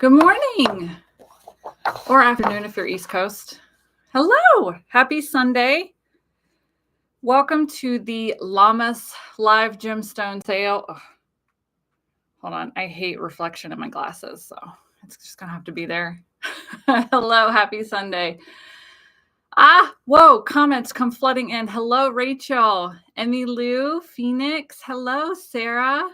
Good morning or afternoon if you're East Coast. Hello, happy Sunday. Welcome to the Lammas live gemstone sale. Oh, hold on, I hate reflection in my glasses, so it's just gonna have to be there. Hello, happy Sunday. Whoa, comments come flooding in. Hello, Rachel, Emmy Lou, Phoenix. Hello, Sarah.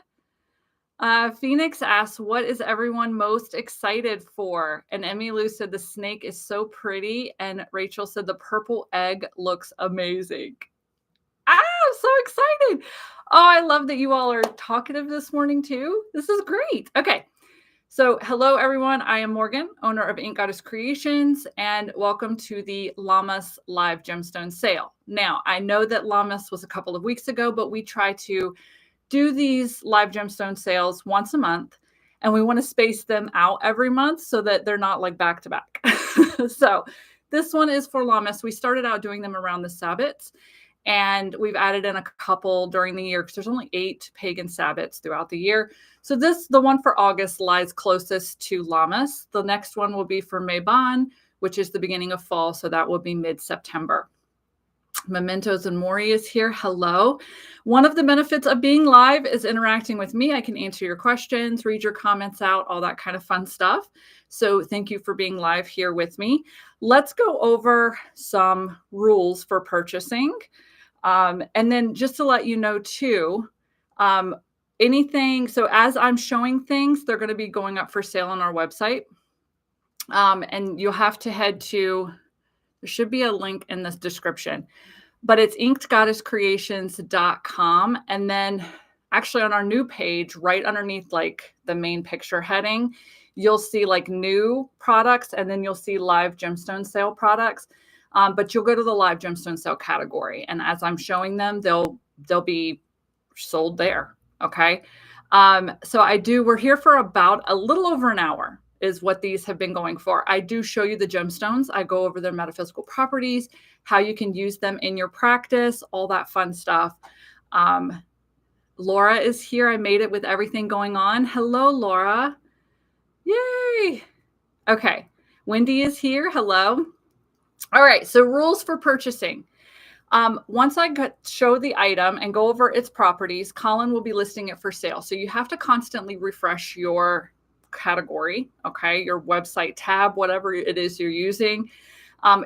Phoenix asks, what is everyone most excited for? And Emmy Lou said the snake is so pretty. And Rachel said the purple egg looks amazing. I'm so excited. Oh, I love that you all are talkative this morning too. This is great. Okay. So hello, everyone. I am Morgan, owner of Ink Goddess Creations, and welcome to the Lammas live gemstone sale. Now, I know that Lammas was a couple of weeks ago, but we try to do these live gemstone sales once a month, and we want to space them out every month so that they're not like back to back. So this one is for Lammas. We started out doing them around the Sabbats, and we've added in a couple during the year because there's only 8 pagan Sabbats throughout the year. So the one for August lies closest to Lammas. The next one will be for Meiban, which is the beginning of fall. So that will be mid-September. Mementos and Mori is here. Hello. One of the benefits of being live is interacting with me. I can answer your questions, read your comments out, all that kind of fun stuff. So thank you for being live here with me. Let's go over some rules for purchasing. And then just to let you know too, anything, so as I'm showing things, they're going to be going up for sale on our website. And you'll have to head to, there should be a link in this description, but it's inkedgoddesscreations.com. And then actually on our new page, right underneath like the main picture heading, you'll see like new products, and then you'll see live gemstone sale products. But you'll go to the live gemstone sale category. And as I'm showing them, they'll be sold there. Okay. So we're here for about a little over an hour is what these have been going for. I do show you the gemstones. I go over their metaphysical properties, how you can use them in your practice, all that fun stuff. Laura is here. I made it with everything going on. Hello, Laura. Yay. Okay. Wendy is here. Hello. All right. So rules for purchasing. Once I show the item and go over its properties, Colin will be listing it for sale. So you have to constantly refresh your category, okay, your website tab, whatever it is you're using.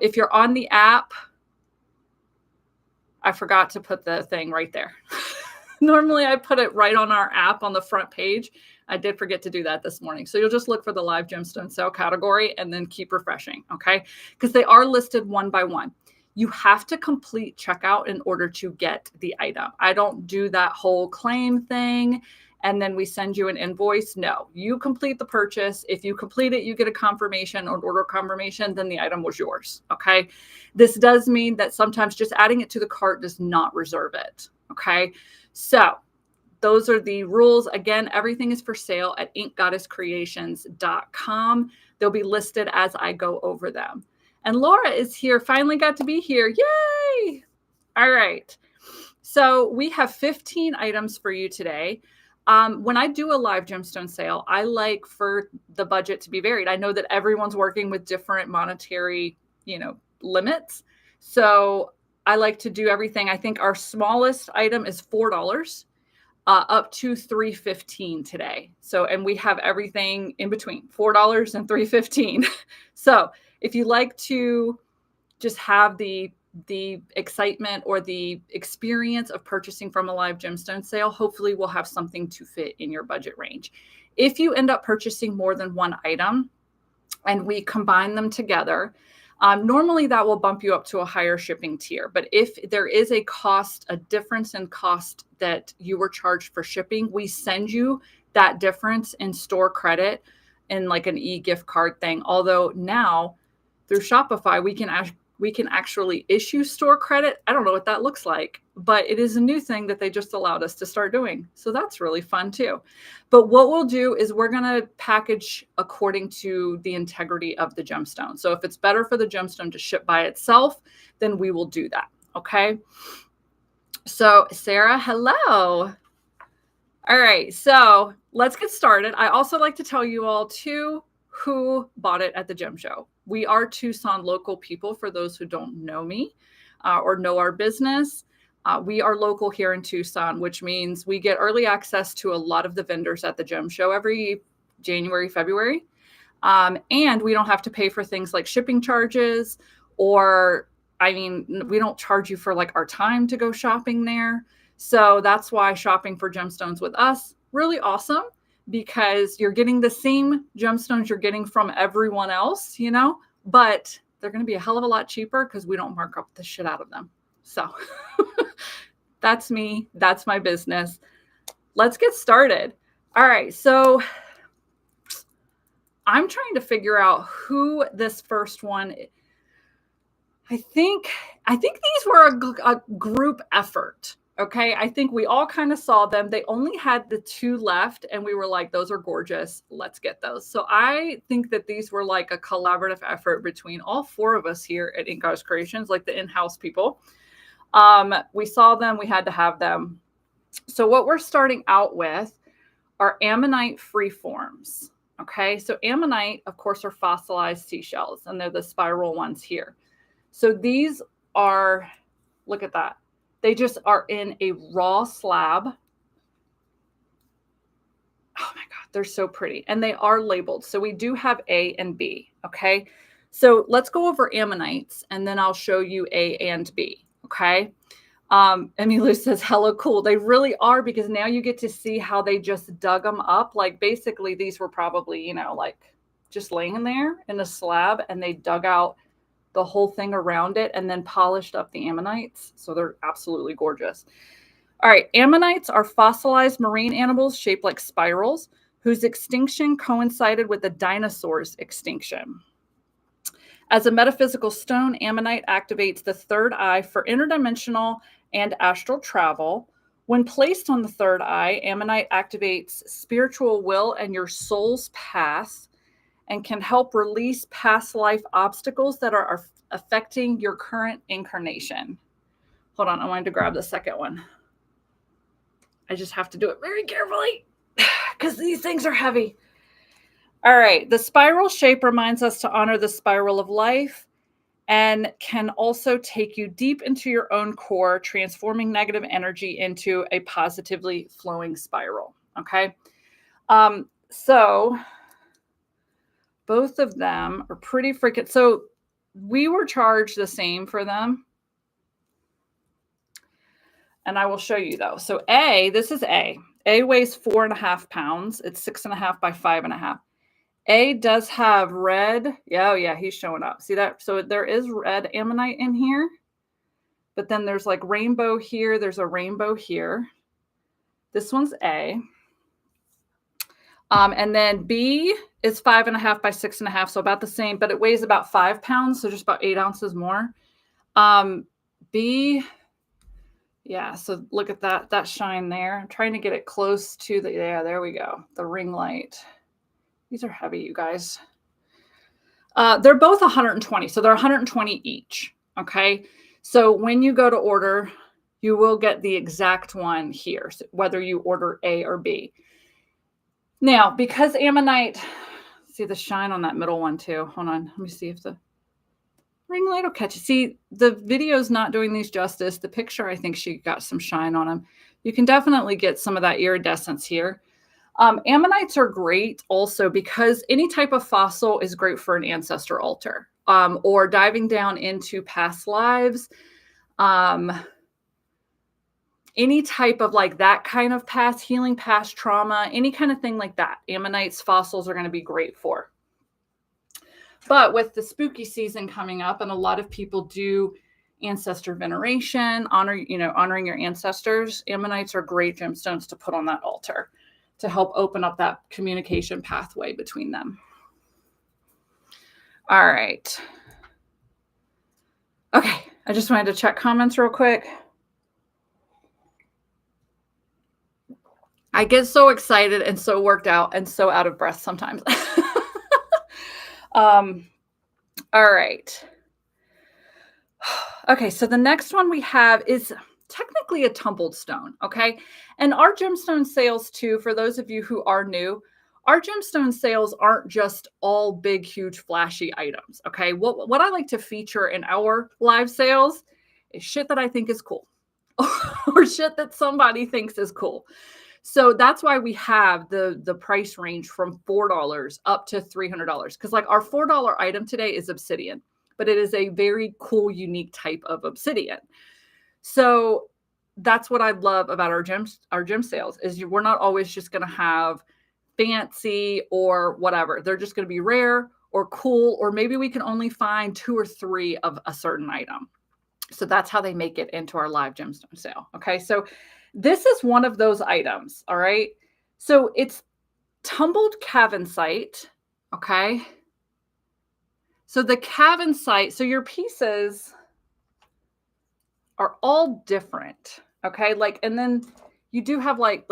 If you're on the app, I forgot to put the thing right there. Normally I put it right on our app on the front page. I did forget to do that this morning. So you'll just look for the live gemstone sale category and then keep refreshing, okay? Because they are listed one by one. You have to complete checkout in order to get the item. I don't do that whole claim thing and then we send you an invoice. No, you complete the purchase. If you complete it, you get a confirmation or an order confirmation, then the item was yours, okay? This does mean that sometimes just adding it to the cart does not reserve it, okay? So those are the rules. Again, everything is for sale at inkgoddesscreations.com. They'll be listed as I go over them. And Laura is here, finally got to be here. Yay! All right. So we have 15 items for you today. When I do a live gemstone sale, I like for the budget to be varied. I know that everyone's working with different monetary, limits. So I like to do everything. I think our smallest item is $4, up to $3.15 today. So, and we have everything in between $4 and $3.15. So if you like to just have the excitement or the experience of purchasing from a live gemstone sale, hopefully we'll have something to fit in your budget range. If you end up purchasing more than one item and we combine them together, normally that will bump you up to a higher shipping tier. But if there is a difference in cost that you were charged for shipping, we send you that difference in store credit in like an e-gift card thing. Although now through Shopify, we can actually issue store credit. I don't know what that looks like, but it is a new thing that they just allowed us to start doing. So that's really fun too. But what we'll do is we're going to package according to the integrity of the gemstone. So if it's better for the gemstone to ship by itself, then we will do that. Okay. So Sarah, hello. All right. So let's get started. I also like to tell you all too, who bought it at the gem show. We are Tucson local people, for those who don't know me or know our business. We are local here in Tucson, which means we get early access to a lot of the vendors at the gem show every January, February. And we don't have to pay for things like shipping charges, or, I mean, we don't charge you for like our time to go shopping there. So that's why shopping for gemstones with us, really awesome, because you're getting the same gemstones you're getting from everyone else, you know, but they're going to be a hell of a lot cheaper because we don't mark up the shit out of them. So that's me. That's my business. Let's get started. All right. So I'm trying to figure out who this first one is. I think these were a group effort. Okay. I think we all kind of saw them. They only had the 2 left and we were like, those are gorgeous. Let's get those. So I think that these were like a collaborative effort between all 4 of us here at Ink Goddess Creations, like the in-house people. We saw them, we had to have them. So what we're starting out with are ammonite freeforms. Okay. So ammonite, of course, are fossilized seashells, and they're the spiral ones here. So these are, look at that. They just are in a raw slab. Oh my God, they're so pretty. And they are labeled. So we do have A and B. Okay. So let's go over ammonites and then I'll show you A and B. Okay. Emilu says, hello, cool. They really are, because now you get to see how they just dug them up. Like basically these were probably, you know, like just laying there in a slab, and they dug out the whole thing around it and then polished up the ammonites. So they're absolutely gorgeous. All right. Ammonites are fossilized marine animals shaped like spirals whose extinction coincided with the dinosaurs' extinction. As a metaphysical stone, ammonite activates the third eye for interdimensional and astral travel. When placed on the third eye, ammonite activates spiritual will and your soul's path, and can help release past life obstacles that are affecting your current incarnation. Hold on, I wanted to grab the second one. I just have to do it very carefully because these things are heavy. All right, the spiral shape reminds us to honor the spiral of life and can also take you deep into your own core, transforming negative energy into a positively flowing spiral. Okay, so both of them are pretty freaking. So we were charged the same for them. And I will show you though. So A, this is A. A weighs 4.5 pounds. It's 6.5 by 5.5. A does have red. Oh yeah, he's showing up. See that? So there is red ammonite in here. But then there's like rainbow here. There's a rainbow here. This one's A. And then B is 5.5 by 6.5, so about the same, but it weighs about 5 pounds, so just about 8 ounces more. B, yeah, so look at that shine there. I'm trying to get it close to the, yeah, there we go, the ring light. These are heavy, you guys. They're both 120, so they're 120 each, okay? So when you go to order, you will get the exact one here, so whether you order A or B. Now, because ammonite, see the shine on that middle one too. Hold on. Let me see if the ring light will catch it. See, the video's not doing these justice. The picture, I think she got some shine on them. You can definitely get some of that iridescence here. Ammonites are great also because any type of fossil is great for an ancestor altar, or diving down into past lives. Any type of like that kind of past healing, past trauma, any kind of thing like that. Ammonites, fossils are going to be great for. But with the spooky season coming up, and a lot of people do ancestor veneration, honoring your ancestors, ammonites are great gemstones to put on that altar to help open up that communication pathway between them. All right. Okay. I just wanted to check comments real quick. I get so excited and so worked out and so out of breath sometimes. All right. Okay, so the next one we have is technically a tumbled stone, okay? And our gemstone sales too, for those of you who are new, our gemstone sales aren't just all big, huge, flashy items. Okay. What I like to feature in our live sales is shit that I think is cool or shit that somebody thinks is cool. So that's why we have the price range from $4 up to $300. Because like our $4 item today is obsidian, but it is a very cool, unique type of obsidian. So that's what I love about our gem sales is we're not always just going to have fancy or whatever. They're just going to be rare or cool, or maybe we can only find 2 or 3 of a certain item. So that's how they make it into our live gemstone sale. Okay. So this is one of those items. All right. So it's tumbled cavensite. Okay. So the cavensite, so your pieces are all different. Okay. Like, and then you do have like,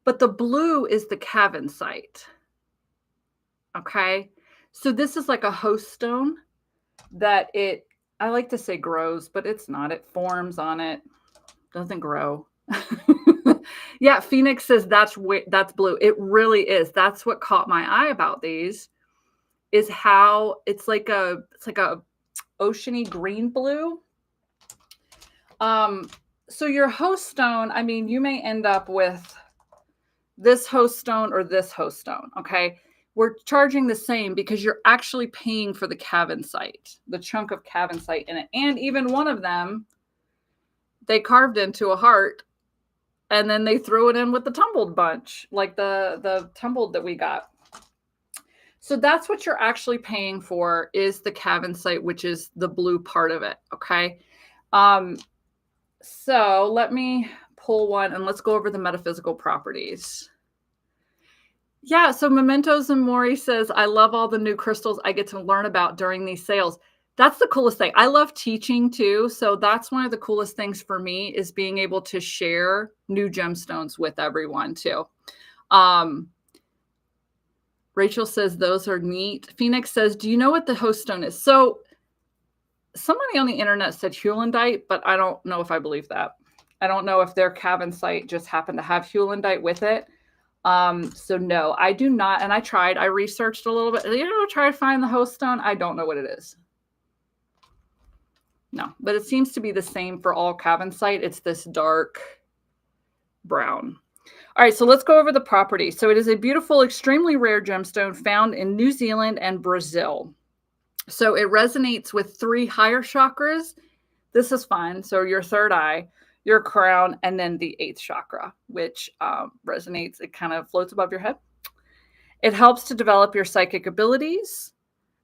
but the blue is the cavensite. Okay. So this is like a host stone that I like to say grows, but it's not. It forms on it. Doesn't grow. Yeah, Phoenix says that's blue. It really is. That's what caught my eye about these is how it's like a oceany green blue. So your host stone, I mean, you may end up with this host stone or this host stone. Okay. We're charging the same because you're actually paying for the cavensite, the chunk of cavensite in it. And even one of them, they carved into a heart and then they threw it in with the tumbled bunch, like the tumbled that we got. So that's what you're actually paying for is the cavensite, which is the blue part of it. Okay. So let me pull one and let's go over the metaphysical properties. Yeah. So Mementos and Maury says, I love all the new crystals I get to learn about during these sales. That's the coolest thing. I love teaching too. So that's one of the coolest things for me is being able to share new gemstones with everyone too. Rachel says those are neat. Phoenix says, do you know what the host stone is? So somebody on the internet said Hewlandite, but I don't know if I believe that. I don't know if their cavensite just happened to have Hewlandite with it. So no, I do not. And I researched a little bit, try to find the host stone. I don't know what it is. No, but it seems to be the same for all cavensite. It's this dark brown. All right, so let's go over the properties. So it is a beautiful, extremely rare gemstone found in New Zealand and Brazil. So it resonates with 3 higher chakras. This is fun. So your third eye, your crown, and then the 8th chakra, which resonates. It kind of floats above your head. It helps to develop your psychic abilities.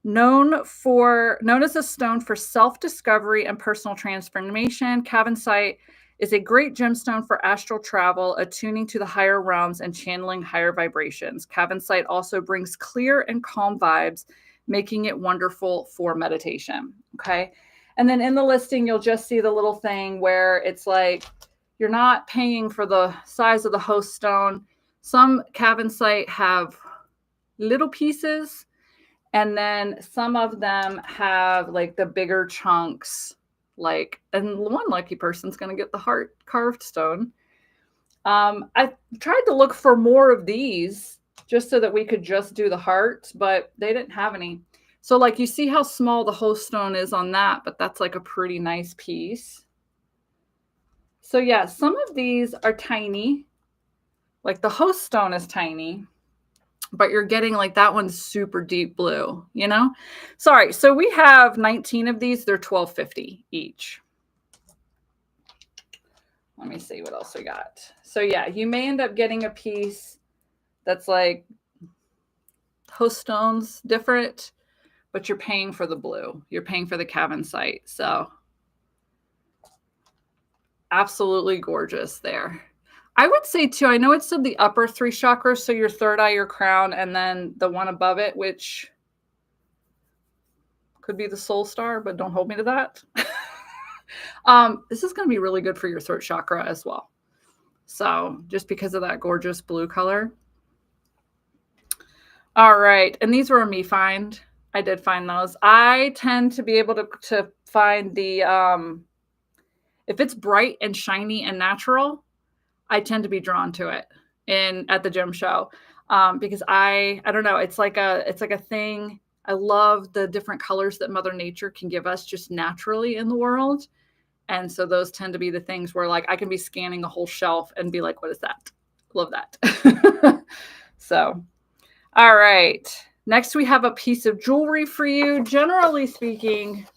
Known as a stone for self-discovery and personal transformation, cavensite is a great gemstone for astral travel, attuning to the higher realms, and channeling higher vibrations. Cavensite also brings clear and calm vibes, making it wonderful for meditation. Okay. And then in the listing, you'll just see the little thing where it's like, you're not paying for the size of the host stone. Some cavensite have little pieces, and then some of them have like the bigger chunks, and one lucky person's going to get the heart carved stone. I tried to look for more of these just so that we could just do the heart, but they didn't have any. So like you see how small the host stone is on that, but that's like a pretty nice piece. So yeah, some of these are tiny. Like the host stone is tiny, but you're getting like that one's super deep blue, Sorry. So we have 19 of these. They're $12.50 each. Let me see what else we got. So yeah, you may end up getting a piece that's like host stones different, but you're paying for the blue. You're paying for the cavensite. So absolutely gorgeous there. I would say too, I know it's in the upper 3 chakras. So your third eye, your crown, and then the one above it, which could be the soul star, but don't hold me to that. This is going to be really good for your throat chakra as well. So just because of that gorgeous blue color. All right. And these were a me find. I did find those. I tend to be able to find the, if it's bright and shiny and natural, I tend to be drawn to it at the gem show. because I don't know, it's like a thing. I love the different colors that Mother Nature can give us just naturally in the world. And so those tend to be the things where like I can be scanning a whole shelf and be like, what is that? Love that. So, all right. Next, we have a piece of jewelry for you. Generally speaking,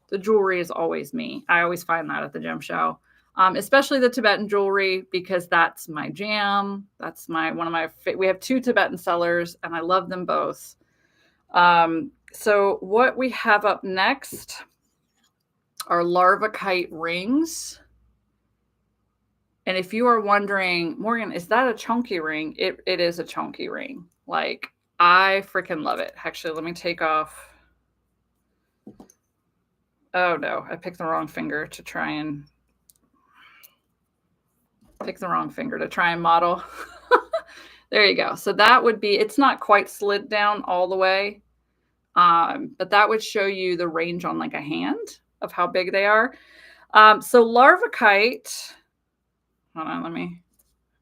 the jewelry is always me. I always find that at the gem show, especially the Tibetan jewelry, because that's my jam. That's we have 2 Tibetan sellers and I love them both. So what we have up next are larvacite rings. And if you are wondering, Morgan, is that a chunky ring? It is a chunky ring. Like, I freaking love it. Actually, let me take off. Oh no, I picked the wrong finger to try and model. There you go. So that would be, it's not quite slid down all the way, but that would show you the range on like a hand of how big they are. So larvacite, hold on, let me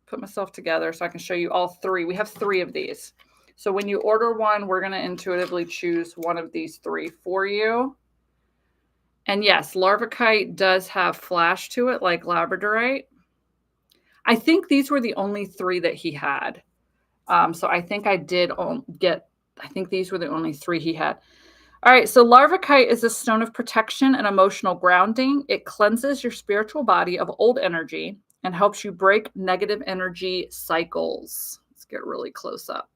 put myself together so I can show you all 3. We have 3 of these. So when you order one, we're going to intuitively choose one of these 3 for you. And yes, larvacite does have flash to it like labradorite. I think these were the only 3 that he had. So I think I think these were the only 3 he had. All right, so larvacite is a stone of protection and emotional grounding. It cleanses your spiritual body of old energy and helps you break negative energy cycles. Let's get really close up.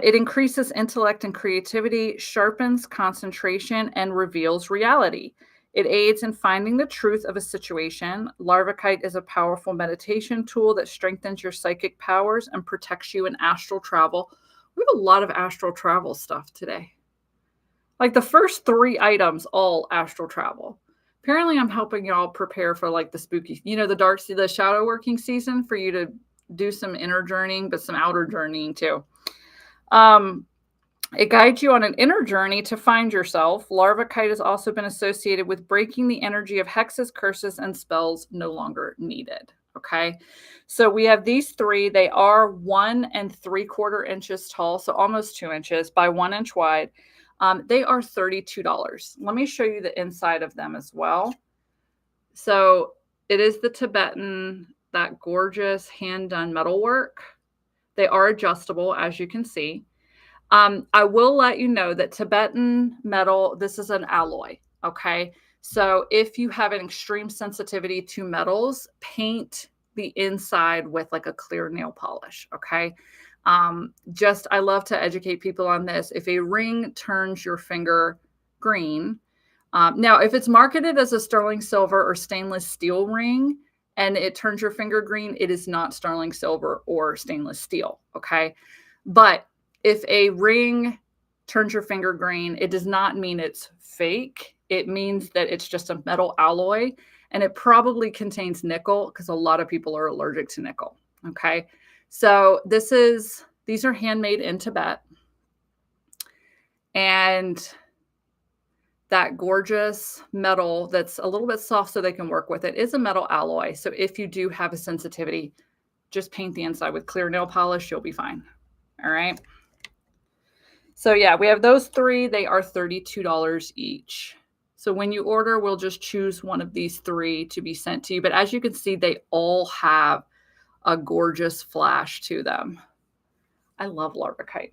It increases intellect and creativity, sharpens concentration, and reveals reality. It aids in finding the truth of a situation. Larvacite is a powerful meditation tool that strengthens your psychic powers and protects you in astral travel. We have a lot of astral travel stuff today. Like the first 3 items, all astral travel. Apparently, I'm helping y'all prepare for like the spooky, the shadow working season for you to do some inner journeying, but some outer journeying too. It guides you on an inner journey to find yourself. Larvacite has also been associated with breaking the energy of hexes, curses, and spells no longer needed. Okay. So we have these 3. They are 1 3/4 inches tall, so almost 2 inches by 1 inch wide. They are $32. Let me show you the inside of them as well. So it is the Tibetan, that gorgeous hand-done metalwork. They are adjustable, as you can see. I will let you know that Tibetan metal, this is an alloy, okay? So if you have an extreme sensitivity to metals, paint the inside with like a clear nail polish, okay? I love to educate people on this. If a ring turns your finger green, now if it's marketed as a sterling silver or stainless steel ring and it turns your finger green, it is not sterling silver or stainless steel, okay? But if a ring turns your finger green, it does not mean it's fake. It means that it's just a metal alloy, and it probably contains nickel because a lot of people are allergic to nickel. Okay. So these are handmade in Tibet. And that gorgeous metal that's a little bit soft so they can work with it is a metal alloy. So if you do have a sensitivity, just paint the inside with clear nail polish, you'll be fine. All right. So yeah, we have those 3. They are $32 each. So when you order, we'll just choose one of these 3 to be sent to you. But as you can see, they all have a gorgeous flash to them. I love larvacite.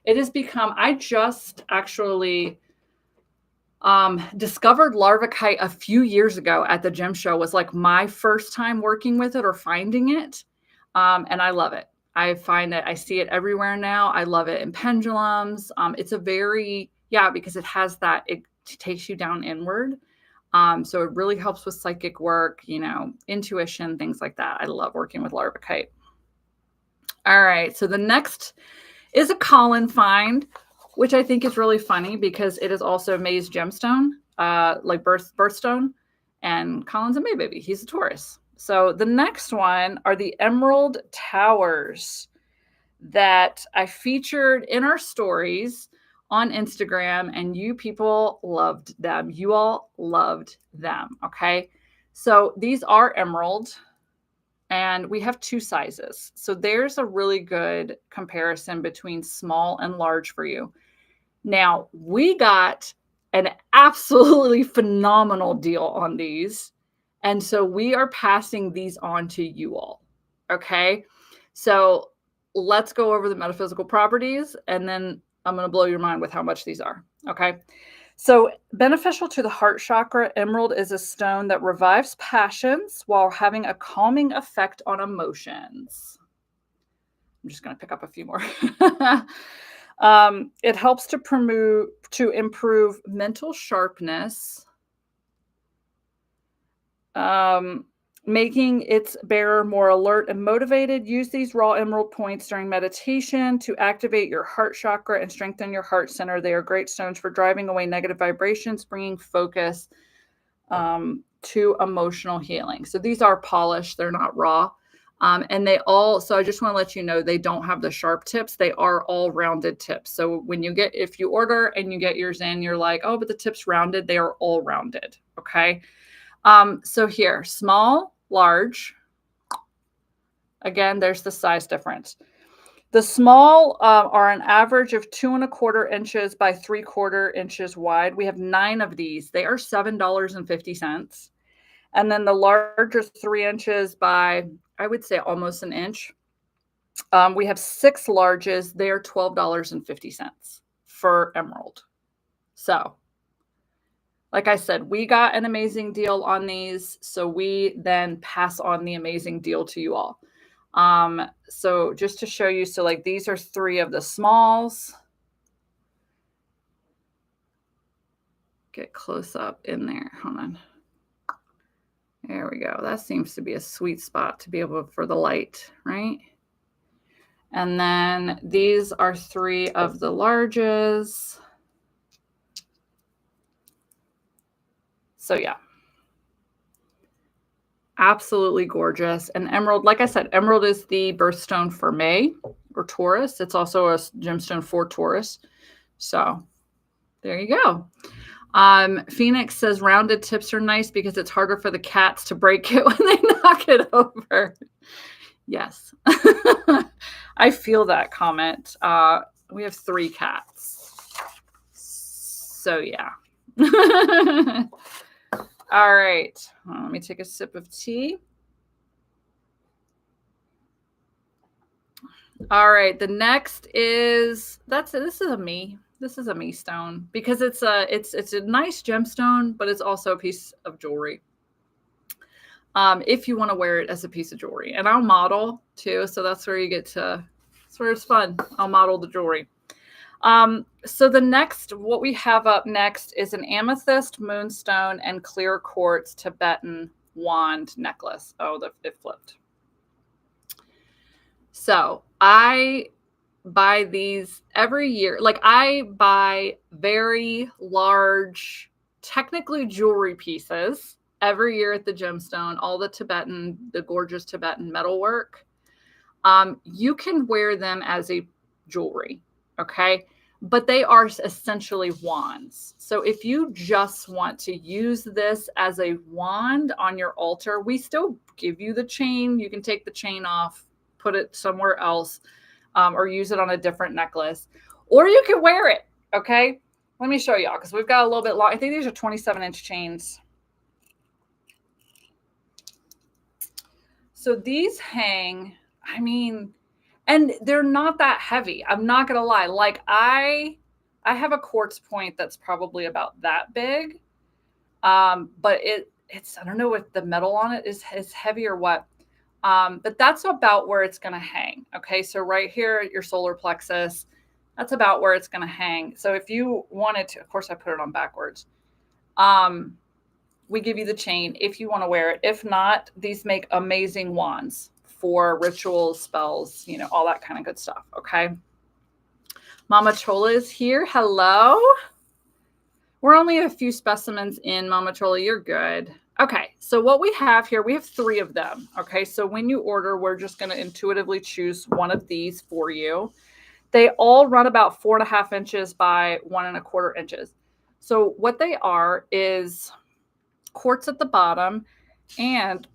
It has become, I just actually discovered larvacite a few years ago at the gem show. It was like my first time working with it or finding it. And I love it. I find that I see it everywhere now. I love it in pendulums. It's because it has that, it takes you down inward. So it really helps with psychic work, intuition, things like that. I love working with larvacite. All right. So the next is a Colin find, which I think is really funny because it is also May's gemstone, like birthstone. And Colin's a May baby. He's a Taurus. So the next one are the Emerald Towers that I featured in our stories on Instagram, and you people loved them. You all loved them, okay? So these are emerald, And we have 2 sizes. So there's a really good comparison between small and large for you. Now, we got an absolutely phenomenal deal on these. And so we are passing these on to you all. Okay. So let's go over the metaphysical properties, and then I'm going to blow your mind with how much these are. Okay. So beneficial to the heart chakra, emerald is a stone that revives passions while having a calming effect on emotions. I'm just going to pick up a few more. It helps to improve mental sharpness, making its bearer more alert and motivated. Use these raw emerald points during meditation to activate your heart chakra and strengthen your heart center. They are great stones for driving away negative vibrations, bringing focus to emotional healing. So these are polished, they're not raw. And so I just want to let you know, they don't have the sharp tips. They are all rounded tips. So if you order and you get yours in, you're like, oh, but the tip's rounded. They are all rounded. Okay. So here, small, large. Again, there's the size difference. The small are an average of 2¼ inches by 3/4 inches wide. We have 9 of these. They are $7.50. And then the large is 3 inches by, I would say, almost an inch. We have 6 larges. They are $12.50 for emerald. So, like I said, we got an amazing deal on these. So we then pass on the amazing deal to you all. So just to show you, so like these are 3 of the smalls. Get close up in there. Hold on. There we go. That seems to be a sweet spot to be able for the light, right? And then these are 3 of the larges. So yeah, absolutely gorgeous. And emerald, like I said, emerald is the birthstone for May or Taurus. It's also a gemstone for Taurus. So there you go. Phoenix says rounded tips are nice because it's harder for the cats to break it when they knock it over. Yes. I feel that comment. We have 3 cats. So yeah. All right. Let me take a sip of tea. All right. The next is this is a me. This is a me stone because it's a nice gemstone, but it's also a piece of jewelry. If you want to wear it as a piece of jewelry, and I'll model too. So that's where that's where it's fun. I'll model the jewelry. So what we have up next is an amethyst, moonstone, and clear quartz Tibetan wand necklace. Oh, it flipped. So I buy these every year. Like I buy very large, technically jewelry pieces every year at the gemstone, all the gorgeous Tibetan metalwork. You can wear them as a jewelry. Okay. But they are essentially wands. So if you just want to use this as a wand on your altar, we still give you the chain. You can take the chain off, put it somewhere else, or use it on a different necklace, or you can wear it. Okay. Let me show y'all because we've got a little bit long. I think these are 27-inch chains. So these hang, and they're not that heavy. I'm not going to lie. Like I have a quartz point that's probably about that big. But it's, I don't know if the metal on it is heavy or what. But that's about where it's going to hang. Okay. So right here at your solar plexus, that's about where it's going to hang. So if you wanted to, of course I put it on backwards. We give you the chain if you want to wear it. If not, these make amazing wands for rituals, spells, all that kind of good stuff. Okay. Mama Chola is here. Hello. We're only a few specimens in, Mama Chola. You're good. Okay. So what we have here, we have 3 of them. Okay. So when you order, we're just going to intuitively choose one of these for you. They all run about 4.5 inches by 1¼ inches. So what they are is quartz at the bottom and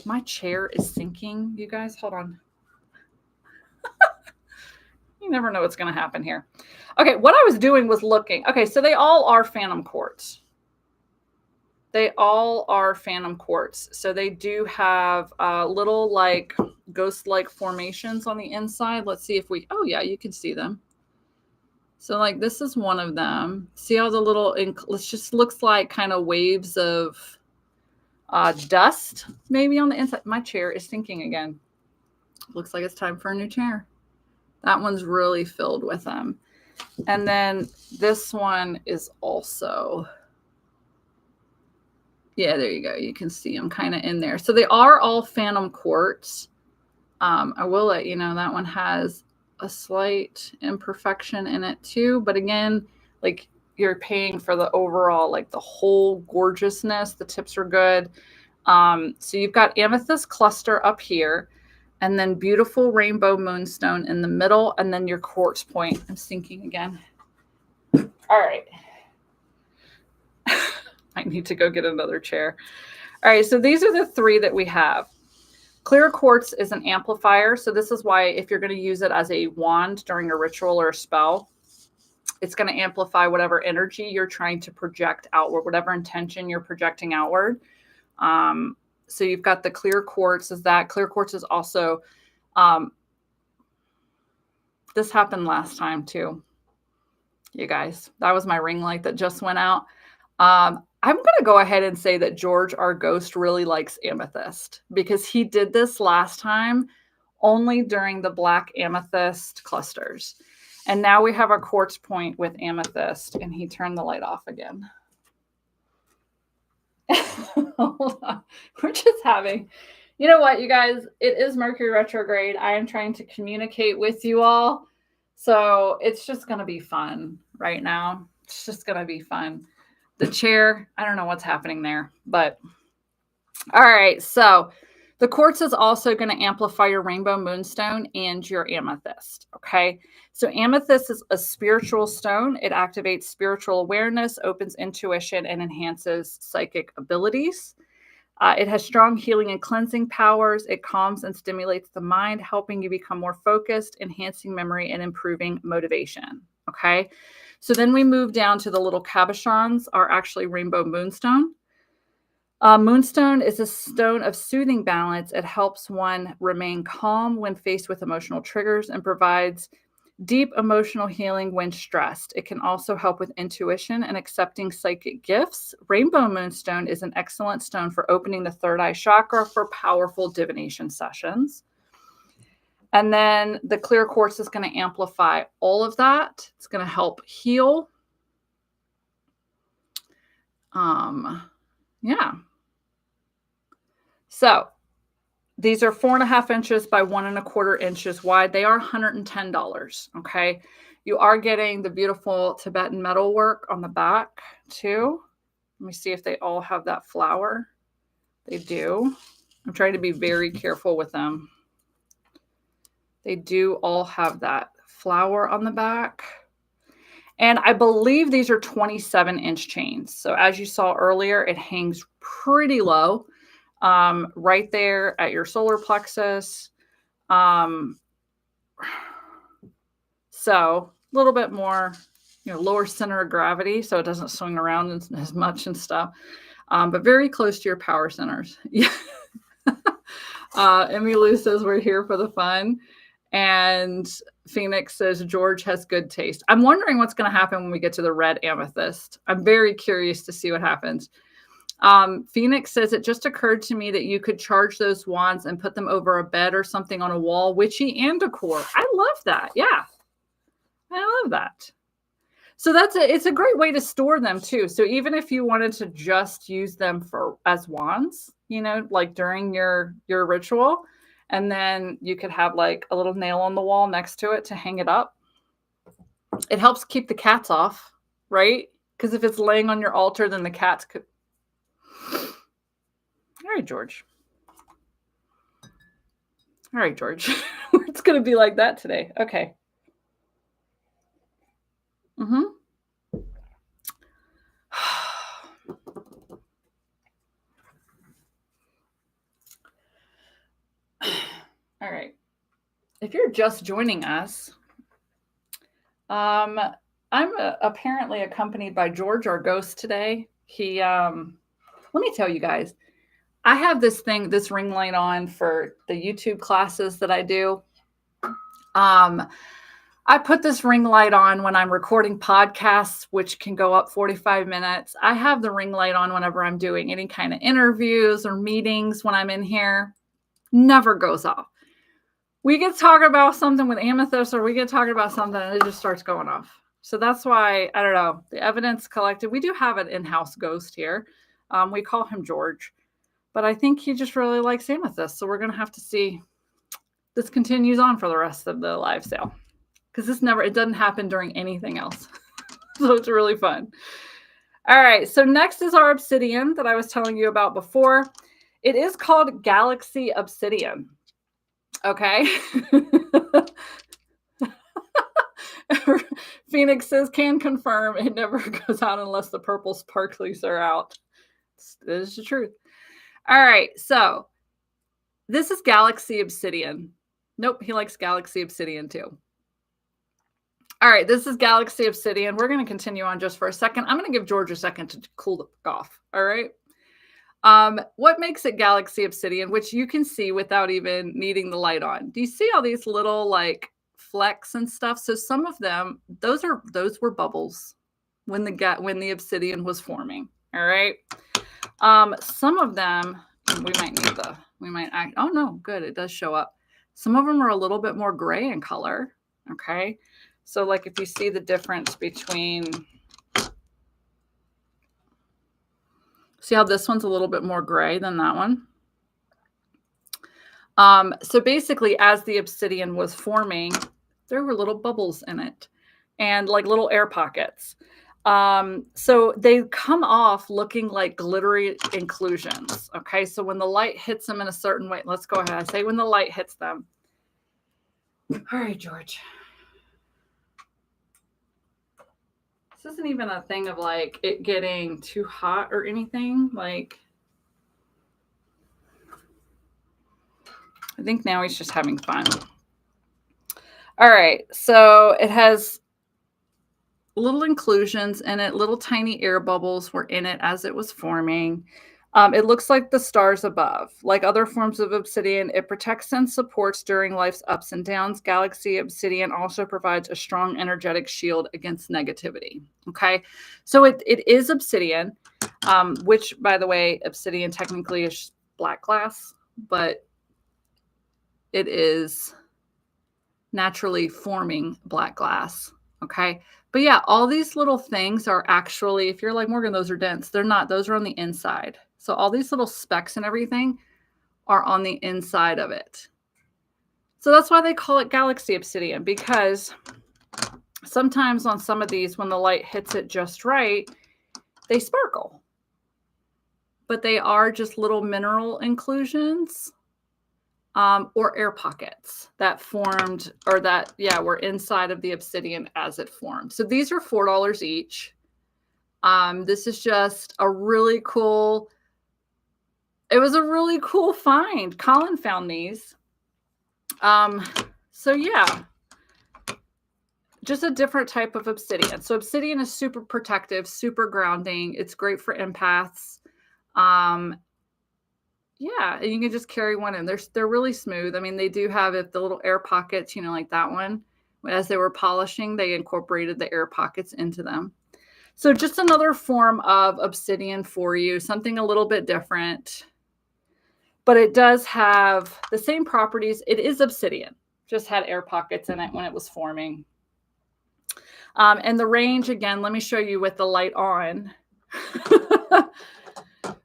My chair is sinking, you guys. Hold on. You never know what's going to happen here. Okay, what I was doing was looking. Okay, so they all are phantom quartz. They all are phantom quartz. So they do have little like ghost-like formations on the inside. Let's see if we, oh yeah, you can see them. So like this is one of them. See how the little, it just looks like kind of waves of dust maybe on the inside. My chair is sinking again. Looks like it's time for a new chair. That one's really filled with them. And then this one is also, yeah, there you go. You can see them kind of in there. So they are all phantom quartz. I will let you know that one has a slight imperfection in it too. But again, like you're paying for the overall, like the whole gorgeousness. The tips are good. So you've got amethyst cluster up here, and then beautiful rainbow moonstone in the middle, and then your quartz point. I'm sinking again. All right. I need to go get another chair. All right, so these are the three that we have. Clear quartz is an amplifier. So this is why if you're going to use it as a wand during a ritual or a spell, it's going to amplify whatever energy you're trying to project outward, whatever intention you're projecting outward. So you've got the clear quartz is that. Clear quartz is also, this happened last time too, you guys. That was my ring light that just went out. I'm going to go ahead and say that George, our ghost, really likes amethyst because he did this last time only during the black amethyst clusters. And now we have our quartz point with amethyst, and he turned the light off again. Hold on. We're just having, you know what, you guys, it is Mercury retrograde. I am trying to communicate with you all. So it's just going to be fun right now. It's just going to be fun. The chair, I don't know what's happening there, but all right. So the quartz is also going to amplify your rainbow moonstone and your amethyst. Okay. So amethyst is a spiritual stone. It activates spiritual awareness, opens intuition, and enhances psychic abilities. It has strong healing and cleansing powers. It calms and stimulates the mind, helping you become more focused, enhancing memory, and improving motivation. Okay. So then we move down to the little cabochons are actually rainbow moonstone. Moonstone is a stone of soothing balance. It helps one remain calm when faced with emotional triggers and provides deep emotional healing when stressed. It can also help with intuition and accepting psychic gifts. Rainbow moonstone is an excellent stone for opening the third eye chakra for powerful divination sessions. And then the clear quartz is going to amplify all of that. It's going to help heal. Yeah. So these are 4.5 inches by 1.25 inches wide. They are $110. Okay. You are getting the beautiful Tibetan metal work on the back too. Let me see if they all have that flower. They do. I'm trying to be very careful with them. They do all have that flower on the back. And I believe these are 27-inch chains. So as you saw earlier, it hangs pretty low, right there at your solar plexus. So a little bit more, lower center of gravity, so it doesn't swing around as much and stuff, but very close to your power centers. Emmy Lou says we're here for the fun. And Phoenix says George has good taste. I'm wondering what's going to happen when we get to the red amethyst. I'm very curious to see what happens. Phoenix says it just occurred to me that you could charge those wands and put them over a bed or something on a wall, witchy and decor. I love that. Yeah, I love that. So it's a great way to store them too. So even if you wanted to just use them as wands, like during your ritual, and then you could have like a little nail on the wall next to it to hang it up. It helps keep the cats off, right? Because if it's laying on your altar, then the cats could. All right, George. All right, George. It's going to be like that today. Okay. if you're just joining us, I'm apparently accompanied by George, our ghost today. He, let me tell you guys, I have this ring light on for the YouTube classes that I do. I put this ring light on when I'm recording podcasts, which can go up 45 minutes. I have the ring light on whenever I'm doing any kind of interviews or meetings when I'm in here. Never goes off. We get talking about something with amethyst, or we get talking about something and it just starts going off. So that's why, I don't know, the evidence collected. We do have an in-house ghost here. We call him George, but I think he just really likes amethyst. So we're going to have to see. This continues on for the rest of the live sale, because it doesn't happen during anything else. So it's really fun. All right. So next is our obsidian that I was telling you about before. It is called Galaxy Obsidian. Okay. Phoenix says, can confirm it never goes out unless the purple sparklies are out. This is the truth. All right. So this is Galaxy Obsidian. Nope. He likes Galaxy Obsidian too. All right. This is Galaxy Obsidian. We're going to continue on just for a second. I'm going to give George a second to cool off. All right. What makes it Galaxy Obsidian, which you can see without even needing the light on? Do you see all these little like flecks and stuff? So some of them, those were bubbles when the obsidian was forming. All right. Some of them, oh no, good. It does show up. Some of them are a little bit more gray in color. Okay. So like if you see the difference between, see how this one's a little bit more gray than that one? So basically, as the obsidian was forming, there were little bubbles in it and like little air pockets. So they come off looking like glittery inclusions. Okay, so when the light hits them in a certain way, let's go ahead. I say when the light hits them. All right, George. This isn't even a thing of like it getting too hot or anything. Like, I think now he's just having fun. All right, so it has little inclusions in it, little tiny air bubbles were in it as it was forming. It looks like the stars above. Like other forms of obsidian, it protects and supports during life's ups and downs. Galaxy Obsidian also provides a strong energetic shield against negativity. Okay, so it is obsidian, which, by the way, obsidian technically is black glass, but it is naturally forming black glass. Okay. But yeah, all these little things are actually, if you're like, Morgan, those are dense. They're not. Those are on the inside. So all these little specks and everything are on the inside of it. So that's why they call it Galaxy Obsidian, because sometimes on some of these, when the light hits it just right, they sparkle. But they are just little mineral inclusions. Or air pockets that formed, or that, yeah, were inside of the obsidian as it formed. So these are $4 each. This is just a really cool, it was a really cool find. Colin found these. So yeah, just a different type of obsidian. So obsidian is super protective, super grounding. It's great for empaths. Yeah, and you can just carry one in. They're really smooth. I mean, they do have the little air pockets, like that one. As they were polishing, they incorporated the air pockets into them. So just another form of obsidian for you, something a little bit different. But it does have the same properties. It is obsidian, just had air pockets in it when it was forming. And the range, again, let me show you with the light on.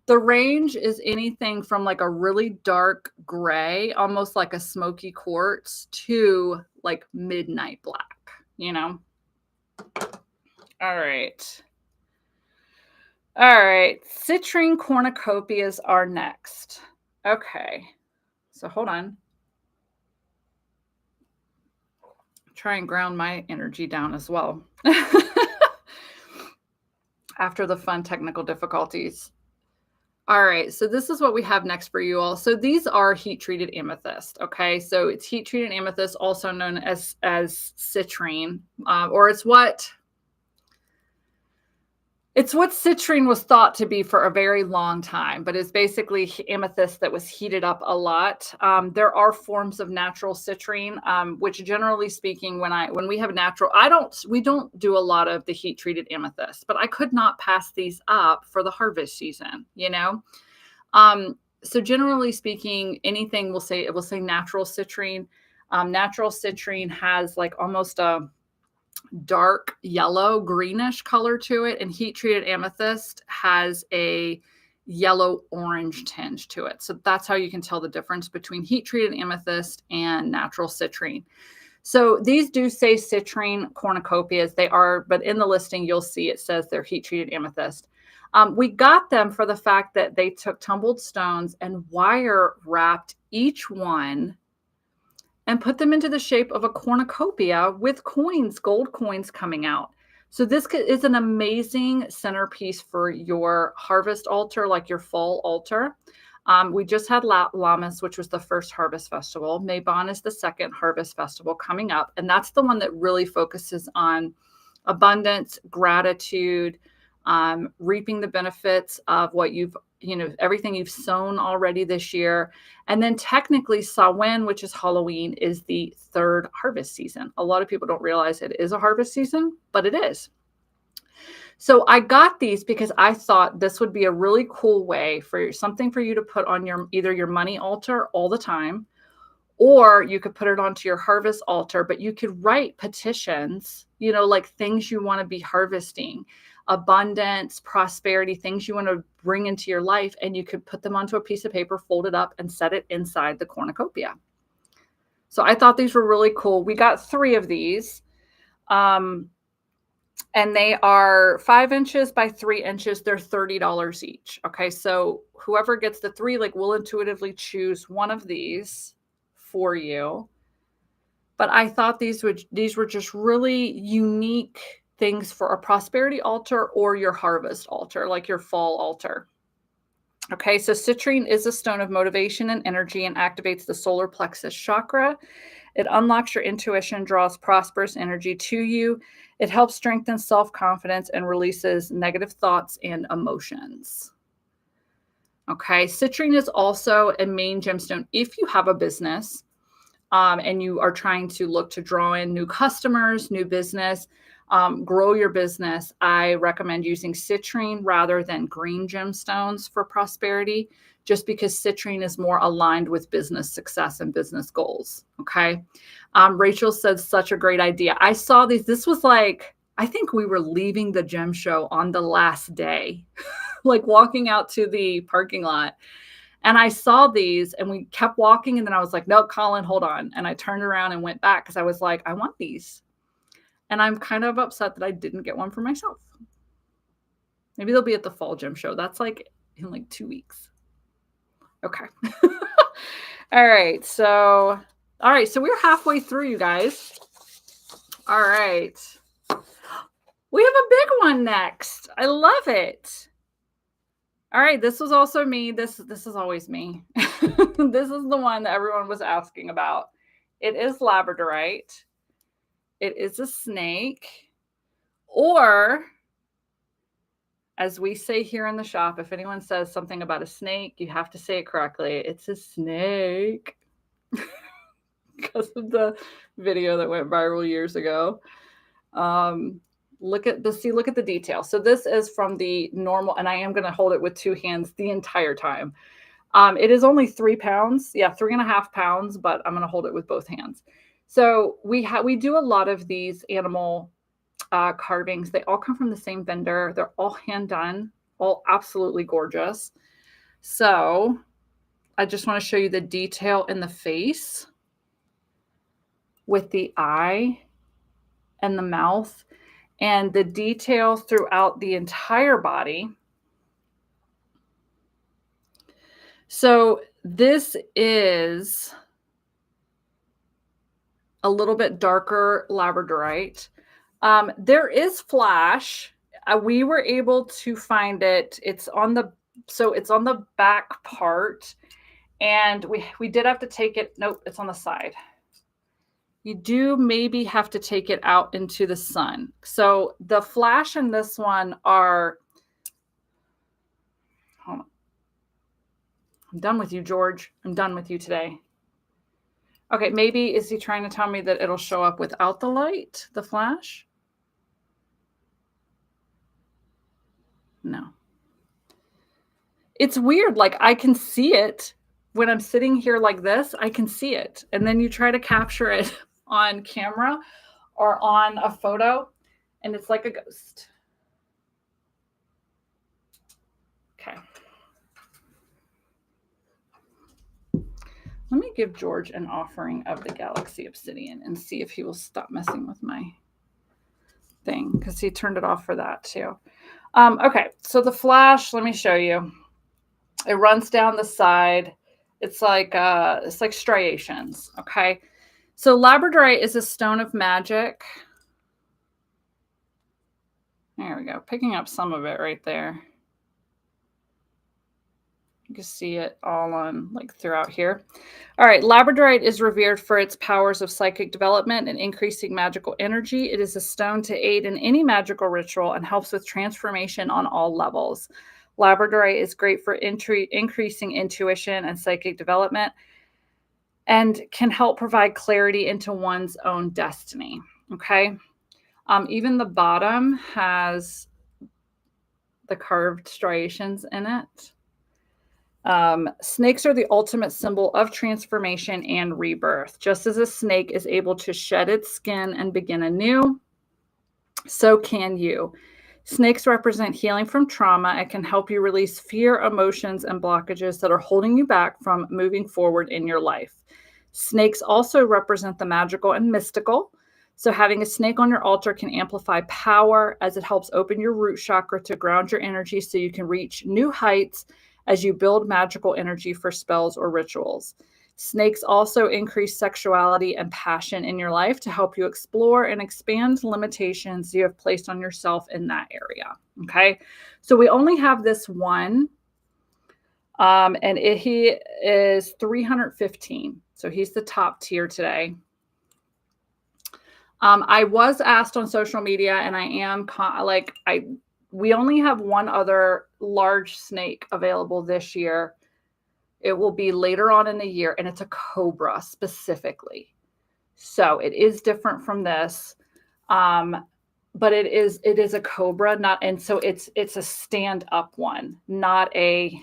The range is anything from like a really dark gray, almost like a smoky quartz, to like midnight black, All right. All right. Citrine cornucopias are next. Okay. So hold on. Try and ground my energy down as well. After the fun technical difficulties. All right, so this is what we have next for you all. So these are heat-treated amethyst, okay? So it's heat-treated amethyst, also known as citrine, or it's what citrine was thought to be for a very long time, but it's basically amethyst that was heated up a lot. There are forms of natural citrine, which generally speaking, when we have natural, we don't do a lot of the heat treated amethyst, but I could not pass these up for the harvest season, you know? So generally speaking, anything it will say natural citrine. Natural citrine has like almost a dark yellow greenish color to it, and heat treated amethyst has a yellow orange tinge to it. So that's how you can tell the difference between heat treated amethyst and natural citrine. So these do say citrine cornucopias. They are, but in the listing you'll see it says they're heat treated amethyst. We got them for the fact that they took tumbled stones and wire wrapped each one and put them into the shape of a cornucopia with coins, gold coins coming out. So this is an amazing centerpiece for your harvest altar, like your fall altar. We just had Lammas, which was the first harvest festival. Mabon is the second harvest festival coming up. And that's the one that really focuses on abundance, gratitude, reaping the benefits of what everything you've sown already this year. And then technically Samhain, which is Halloween, is the third harvest season. A lot of people don't realize it is a harvest season, but it is. So I got these because I thought this would be a really cool way for something for you to put on either your money altar all the time, or you could put it onto your harvest altar, but you could write petitions, like things you want to be harvesting, abundance, prosperity, things you want to bring into your life, and you could put them onto a piece of paper, fold it up, and set it inside the cornucopia. So I thought these were really cool. We got 3 of these, and they are 5 inches by 3 inches. They're $30 each. Okay, so whoever gets the 3, will intuitively choose one of these for you. But I thought these were just really unique things for a prosperity altar or your harvest altar, like your fall altar. Okay, so citrine is a stone of motivation and energy and activates the solar plexus chakra. It unlocks your intuition, draws prosperous energy to you. It helps strengthen self-confidence and releases negative thoughts and emotions. Okay, citrine is also a main gemstone if you have a business and you are trying to look to draw in new customers, new business, grow your business. I recommend using citrine rather than green gemstones for prosperity, just because citrine is more aligned with business success and business goals. Okay. Rachel said, such a great idea. I saw these. This was I think we were leaving the gem show on the last day, walking out to the parking lot. And I saw these and we kept walking. And then I was like, no, Colin, hold on. And I turned around and went back because I was like, I want these. And I'm kind of upset that I didn't get one for myself. Maybe they'll be at the fall gem show. That's in 2 weeks. Okay. All right. So we're halfway through, you guys. All right. We have a big one next. I love it. All right, this was also me. This is always me. This is the one that everyone was asking about. It is labradorite. It is a snake, or as we say here in the shop, if anyone says something about a snake, you have to say it correctly. It's a snake. Because of the video that went viral years ago. Look at the detail. So this is from the normal, and I am going to hold it with 2 hands the entire time. It is only 3 pounds. Yeah, 3.5 pounds, but I'm going to hold it with both hands. So we do a lot of these animal carvings. They all come from the same vendor. They're all hand done, all absolutely gorgeous. So I just want to show you the detail in the face with the eye and the mouth, and the detail throughout the entire body. So this is a little bit darker labradorite. There is flash. We were able to find it. It's on the So it's on the back part, and we did have to take it. Nope, it's on the side. You do maybe have to take it out into the sun. So the flash in this one are, hold on. I'm done with you, George. I'm done with you today. Okay, maybe is he trying to tell me that it'll show up without the light, the flash? No. It's weird. Like I can see it when I'm sitting here like this, I can see it. And then you try to capture it on camera or on a photo, and it's like a ghost. Okay. Let me give George an offering of the Galaxy Obsidian and see if he will stop messing with my thing, because he turned it off for that too. Okay, so the flash, let me show you. It runs down the side. It's like striations. Okay, so labradorite is a stone of magic. There we go. Picking up some of it right there. You can see it all on like throughout here. All right, labradorite is revered for its powers of psychic development and increasing magical energy. It is a stone to aid in any magical ritual and helps with transformation on all levels. Labradorite is great for increasing intuition and psychic development, and can help provide clarity into one's own destiny. Okay. Even the bottom has the carved striations in it. Snakes are the ultimate symbol of transformation and rebirth. Just as a snake is able to shed its skin and begin anew, so can you. Snakes represent healing from trauma and can help you release fear, emotions, and blockages that are holding you back from moving forward in your life. Snakes also represent the magical and mystical. So having a snake on your altar can amplify power, as it helps open your root chakra to ground your energy so you can reach new heights as you build magical energy for spells or rituals. Snakes also increase sexuality and passion in your life to help you explore and expand limitations you have placed on yourself in that area. Okay, so we only have this one, and he is 315. So he's the top tier today. I was asked on social media, and I am we only have one other large snake available this year. It will be later on in the year, and it's a cobra specifically. So it is different from this, but it is a cobra, and so it's a stand up one, not a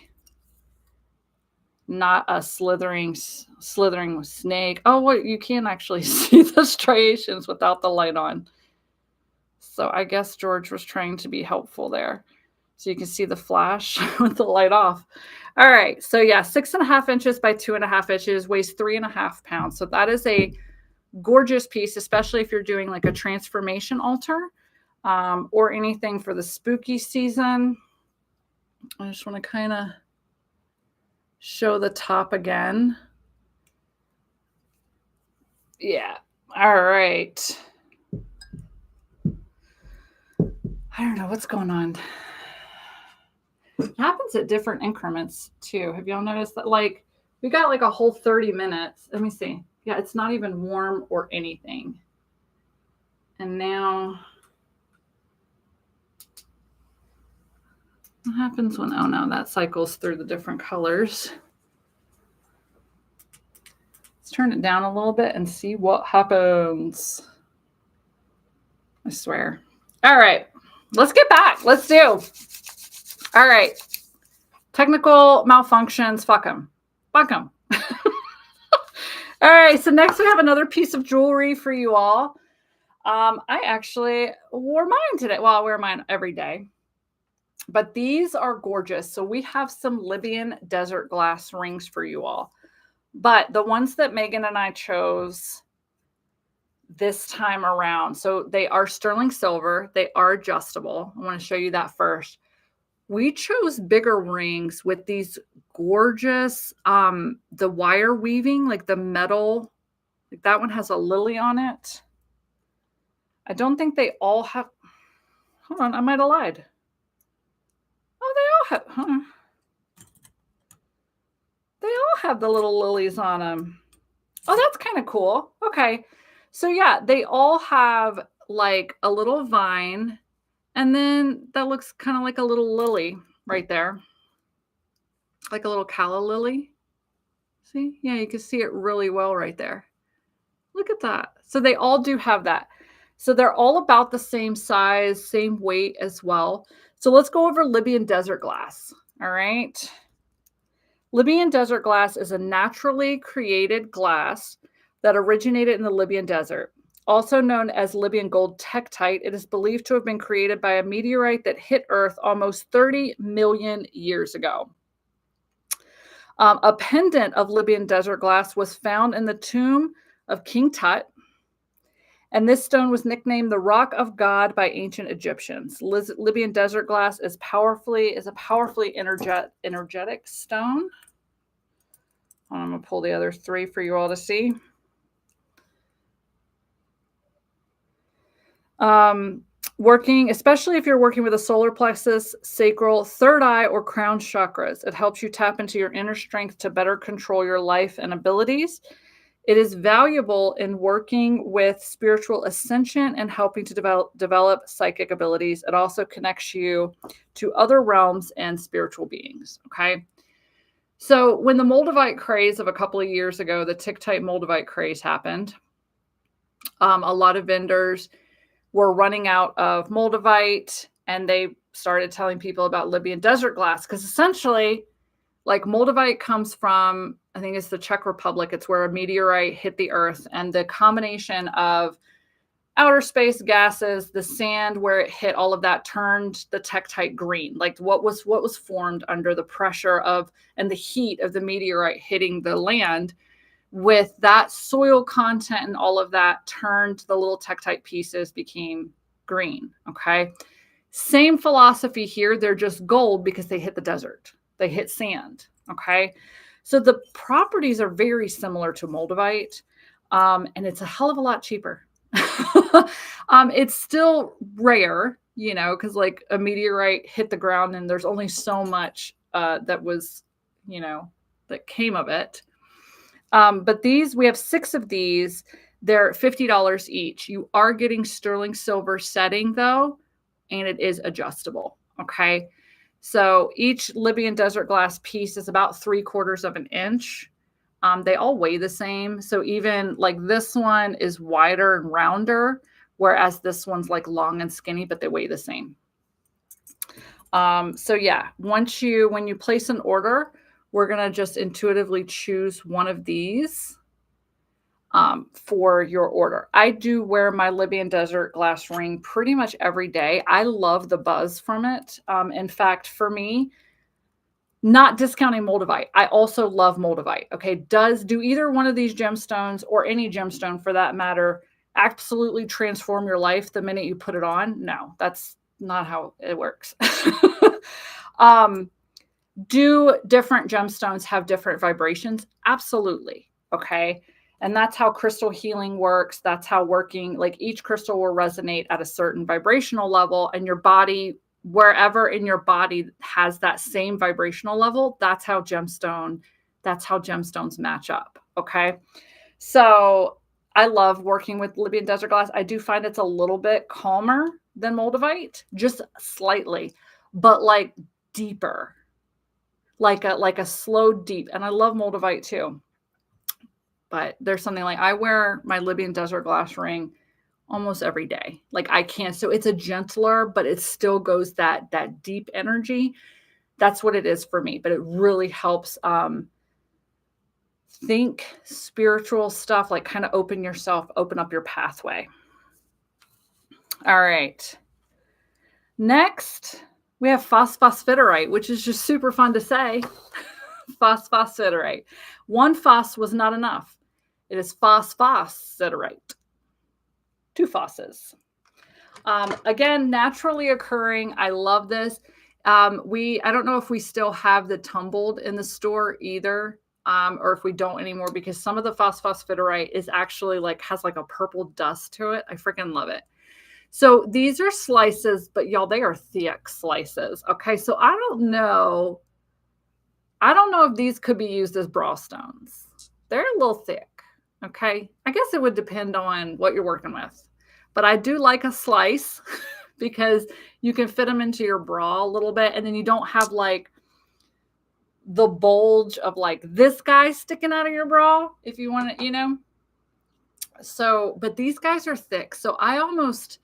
slithering snake. Oh, well, you can actually see the striations without the light on. So I guess George was trying to be helpful there. So you can see the flash with the light off. All right. So yeah, 6.5 inches by 2.5 inches, weighs 3.5 pounds. So that is a gorgeous piece, especially if you're doing like a transformation altar, or anything for the spooky season. I just want to kind of show the top again. Yeah. All right. I don't know what's going on. It happens at different increments too. Have y'all noticed that? Like we got like a whole 30 minutes. Let me see. Yeah, it's not even warm or anything. And now what happens when, oh no, that cycles through the different colors. Let's turn it down a little bit and see what happens. I swear. All right, let's get back. Let's do. All right. Technical malfunctions. Fuck them. Fuck them. All right. So next we have another piece of jewelry for you all. I actually wore mine today. Well, I wear mine every day. But these are gorgeous. So we have some Libyan desert glass rings for you all. But the ones that Megan and I chose this time around, so they are sterling silver. They are adjustable. I want to show you that first. We chose bigger rings with these gorgeous, the wire weaving, like the metal, like that one has a lily on it. I don't think they all have, hold on, I might have lied. Oh, they all have, have the little lilies on them. Oh, that's kind of cool. Okay. So yeah, they all have like a little vine, and then that looks kind of like a little lily right there. Like a little calla lily. See? Yeah, you can see it really well right there. Look at that. So they all do have that. So they're all about the same size, same weight as well. So let's go over Libyan desert glass. All right. Libyan desert glass is a naturally created glass that originated in the Libyan desert. Also known as Libyan gold tektite, it is believed to have been created by a meteorite that hit Earth almost 30 million years ago. A pendant of Libyan desert glass was found in the tomb of King Tut, and this stone was nicknamed the Rock of God by ancient Egyptians. Libyan desert glass is a powerfully energetic stone. I'm going to pull the other three for you all to see. Especially if you're working with a solar plexus, sacral, third eye, or crown chakras, it helps you tap into your inner strength to better control your life and abilities. It is valuable in working with spiritual ascension and helping to develop psychic abilities. It also connects you to other realms and spiritual beings. Okay. So when the Moldavite craze of a couple of years ago, the tick-type Moldavite craze happened, a lot of vendors were running out of Moldavite, and they started telling people about Libyan desert glass, because essentially, like, Moldavite comes from, I think it's the Czech Republic. It's where a meteorite hit the Earth, and the combination of outer space gases, the sand where it hit, all of that turned the tektite green. Like what was formed under the pressure of and the heat of the meteorite hitting the land, with that soil content and all of that turned the little tektite pieces became green. Okay. Same philosophy here. They're just gold because they hit the desert. They hit sand. Okay. So the properties are very similar to Moldavite, and it's a hell of a lot cheaper. It's still rare, because like a meteorite hit the ground and there's only so much that was, that came of it. But we have 6 of these. They're $50 each. You are getting sterling silver setting though, and it is adjustable. Okay. So each Libyan desert glass piece is about 3/4 of an inch. They all weigh the same. So even like this one is wider and rounder, whereas this one's like long and skinny, but they weigh the same. So yeah, when you place an order, we're going to just intuitively choose one of these for your order. I do wear my Libyan desert glass ring pretty much every day. I love the buzz from it. In fact, for me, not discounting Moldavite, I also love Moldavite. Okay. Do either one of these gemstones, or any gemstone for that matter, absolutely transform your life the minute you put it on? No, that's not how it works. Do different gemstones have different vibrations? Absolutely. Okay. And that's how crystal healing works. That's how like each crystal will resonate at a certain vibrational level, and your body, wherever in your body has that same vibrational level, that's how gemstones match up. Okay. So I love working with Libyan desert glass. I do find it's a little bit calmer than Moldavite, just slightly, but like deeper, like a slow deep. And I love Moldavite too. But there's something like, I wear my Libyan desert glass ring almost every day. Like I can't. So it's a gentler, but it still goes that deep energy. That's what it is for me. But it really helps think spiritual stuff, like kind of open up your pathway. All right. Next, we have phosphosphiterite, which is just super fun to say. Phosphosphiterite. One phos was not enough. It is phosphosphiterite. 2 phosses. Again, naturally occurring. I love this. I don't know if we still have the tumbled in the store either, or if we don't anymore, because some of the phosphosphiterite is actually has like a purple dust to it. I freaking love it. So these are slices, but y'all, they are thick slices. Okay. So I don't know I don't know if these could be used as bra stones. They're a little thick. Okay. I guess it would depend on what you're working with. But I do like a slice because you can fit them into your bra a little bit, and then you don't have like the bulge of like this guy sticking out of your bra if you want to. So, but these guys are thick. So I almost,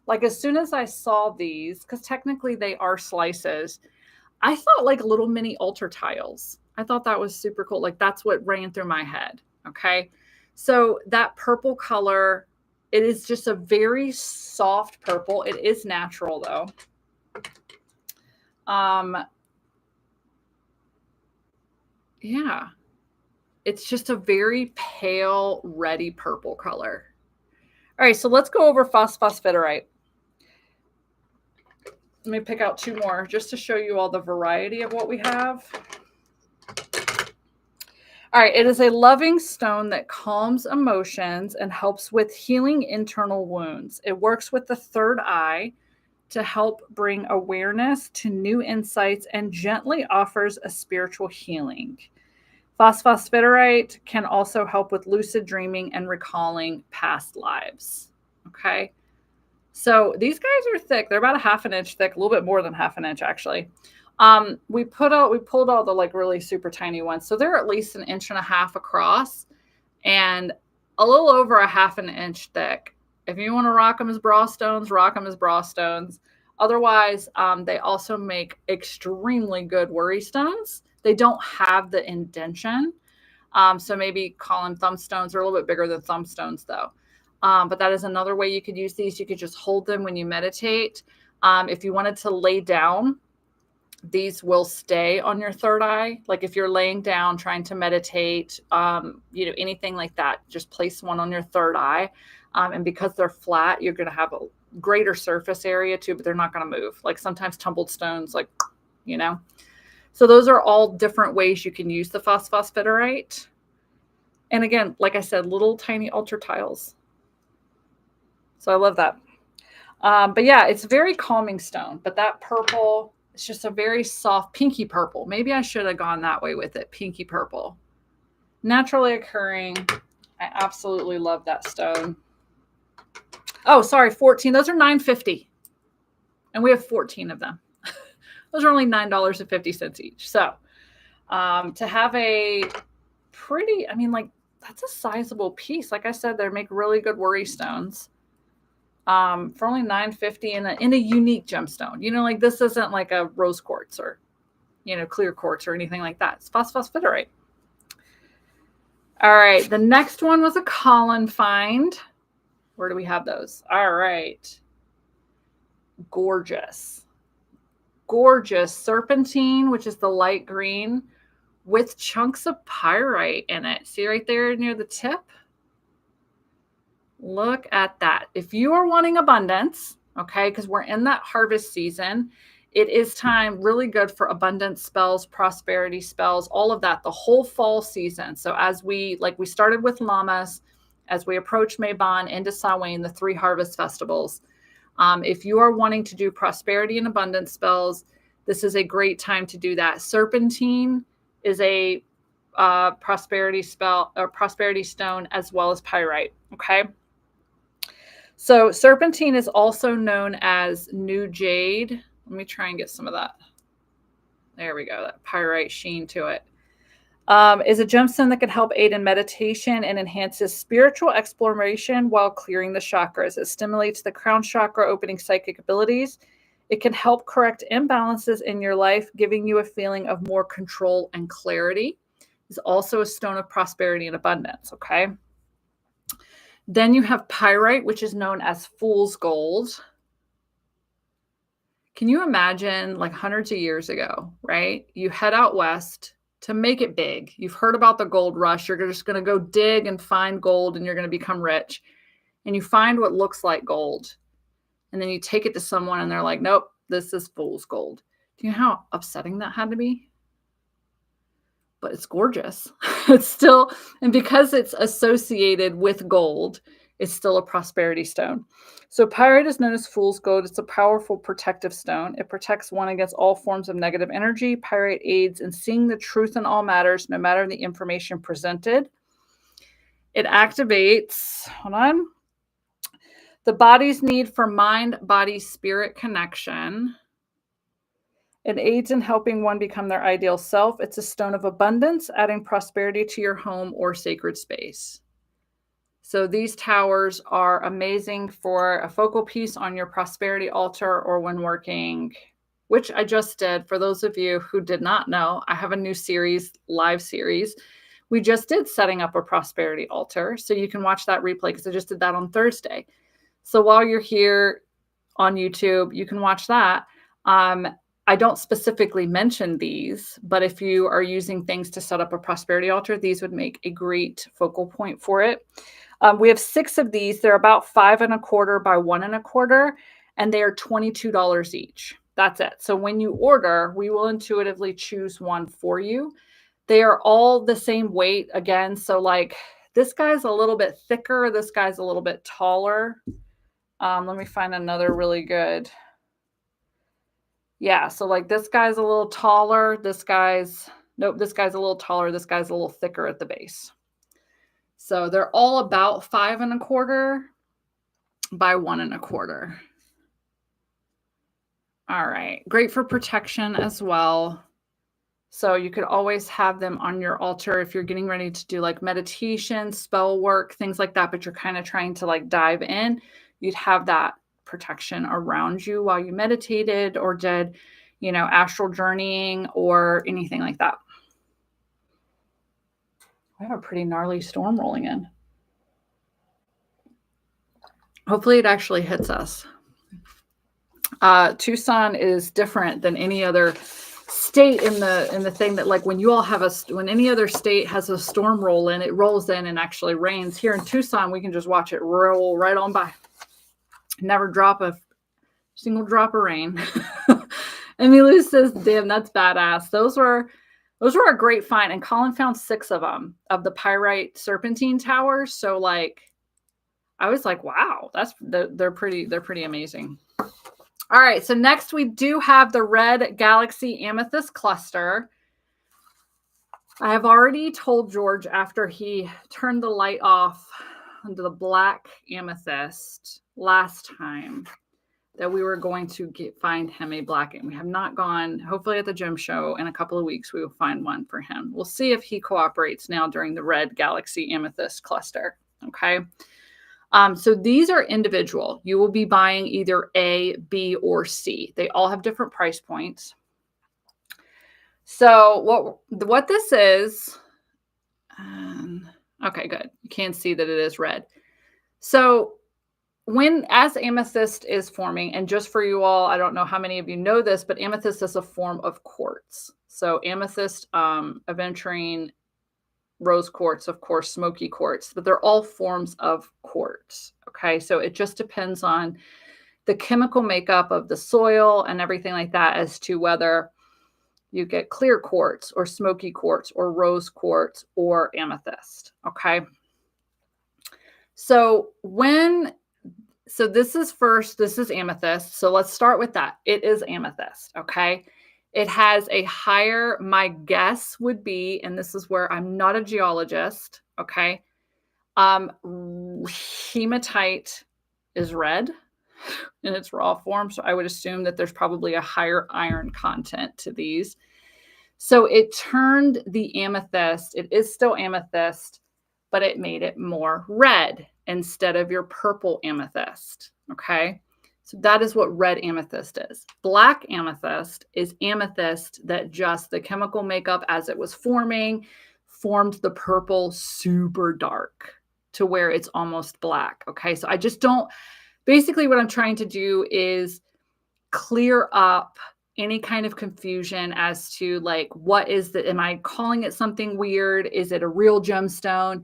like, as soon as I saw these, because technically they are slices, I thought like little mini altar tiles. I thought that was super cool. Like, that's what ran through my head. Okay. So that purple color, it is just a very soft purple. It is natural though. Yeah. It's just a very pale, reddy purple color. All right, so let's go over phosphosphiterite. Let me pick out two more just to show you all the variety of what we have. All right, it is a loving stone that calms emotions and helps with healing internal wounds. It works with the third eye to help bring awareness to new insights and gently offers a spiritual healing. Phosphosphiterite can also help with lucid dreaming and recalling past lives. Okay. So these guys are thick. They're about a half an inch thick, a little bit more than half an inch, actually. We pulled all the like really super tiny ones. So they're at least an inch and a half across and a little over a half an inch thick. If you want to rock them as bra stones, rock them as bra stones. Otherwise, they also make extremely good worry stones. They don't have the indention. So maybe call them thumb stones. They're a little bit bigger than thumb stones though. But that is another way you could use these. You could just hold them when you meditate. If you wanted to lay down, these will stay on your third eye. Like if you're laying down trying to meditate, anything like that, just place one on your third eye. And because they're flat, you're going to have a greater surface area too, but they're not going to move. Like sometimes tumbled stones, So those are all different ways you can use the phosphosphiterite. And again, like I said, little tiny altar tiles. So I love that. But yeah, it's a very calming stone. But that purple, it's just a very soft pinky purple. Maybe I should have gone that way with it. Pinky purple. Naturally occurring. I absolutely love that stone. Oh, sorry, 14. Those are $9.50. And we have 14 of them. Those are only $9.50 each. So to have a pretty, that's a sizable piece. Like I said, they make really good worry stones for only $9.50 in a unique gemstone. This isn't like a rose quartz or, clear quartz or anything like that. It's phosphosphiterite. All right. The next one was a Colin find. Where do we have those? All right. Gorgeous serpentine, which is the light green with chunks of pyrite in it. See right there near the tip? Look at that. If you are wanting abundance, okay, because we're in that harvest season, it is time really good for abundance spells, prosperity spells, all of that, the whole fall season. So as we started with Lammas, as we approach Mabon into Samhain, the 3 harvest festivals, if you are wanting to do prosperity and abundance spells, this is a great time to do that. Serpentine is a prosperity spell or prosperity stone as well as pyrite. Okay. So serpentine is also known as new jade. Let me try and get some of that. There we go. That pyrite sheen to it. Is a gemstone that can help aid in meditation and enhances spiritual exploration while clearing the chakras. It stimulates the crown chakra, opening psychic abilities. It can help correct imbalances in your life, giving you a feeling of more control and clarity. It's also a stone of prosperity and abundance, okay? Then you have pyrite, which is known as fool's gold. Can you imagine, like hundreds of years ago, right? You head out west to make it big. You've heard about the gold rush. You're just going to go dig and find gold and you're going to become rich. And you find what looks like gold. And then you take it to someone and they're like, nope, this is fool's gold. Do you know how upsetting that had to be? But it's gorgeous. It's still, and because it's associated with gold, it's still a prosperity stone. So pyrite is known as fool's gold. It's a powerful protective stone. It protects one against all forms of negative energy. Pyrite aids in seeing the truth in all matters, no matter the information presented. It activates, hold on, the body's need for mind, body, spirit connection. It aids in helping one become their ideal self. It's a stone of abundance, adding prosperity to your home or sacred space. So these towers are amazing for a focal piece on your prosperity altar or when working, which I just did. For those of you who did not know, I have a new series, live series. We just did setting up a prosperity altar. So you can watch that replay because I just did that on Thursday. So while you're here on YouTube, you can watch that. I don't specifically mention these, but if you are using things to set up a prosperity altar, these would make a great focal point for it. We have 6 of these. They're about 5 1/4 by 1 1/4, and they are $22 each. That's it. So when you order, we will intuitively choose one for you. They are all the same weight again. So like this guy's a little bit thicker. This guy's a little bit taller. Let me find another really good. Yeah, so like this guy's a little taller. This guy's a little taller. This guy's a little thicker at the base. So they're all about 5 1/4 by 1 1/4. All right, great for protection as well. So you could always have them on your altar if you're getting ready to do like meditation, spell work, things like that, but you're kind of trying to like dive in. You'd have that protection around you while you meditated or did, astral journeying or anything like that. I have a pretty gnarly storm rolling in. Hopefully it actually hits us. Tucson is different than any other state in the thing that like when any other state has a storm roll in, it rolls in and actually rains. Here in Tucson, we can just watch it roll right on by. Never drop a single drop of rain. Emilu says, damn, that's badass. Those were a great find. And Colin found 6 of them, of the pyrite serpentine towers. So like, I was like, wow, they're pretty amazing. All right. So next we do have the red galaxy amethyst cluster. I have already told George after he turned the light off into the black amethyst last time that we were going to find him a black, and we have not gone. Hopefully at the gym show in a couple of weeks, we will find one for him. We'll see if he cooperates now during the red galaxy amethyst cluster. Okay. So these are individual. You will be buying either A, B, or C. They all have different price points. So what this is, okay, good. You can see that it is red. So as amethyst is forming, and just for you all, I don't know how many of you know this, but amethyst is a form of quartz. So amethyst, aventurine, rose quartz, of course, smoky quartz, but they're all forms of quartz. Okay. So it just depends on the chemical makeup of the soil and everything like that as to whether you get clear quartz or smoky quartz or rose quartz or amethyst. Okay. So this is amethyst. So let's start with that. It is amethyst. Okay. It has a higher, my guess would be, and this is where I'm not a geologist. Okay. Hematite is red in its raw form. So I would assume that there's probably a higher iron content to these. So it turned the amethyst, it is still amethyst, but it made it more red instead of your purple amethyst. Okay. So that is what red amethyst is. Black amethyst is amethyst that just the chemical makeup as it was formed the purple super dark to where it's almost black. Okay. So basically what I'm trying to do is clear up any kind of confusion as to like, am I calling it something weird? Is it a real gemstone?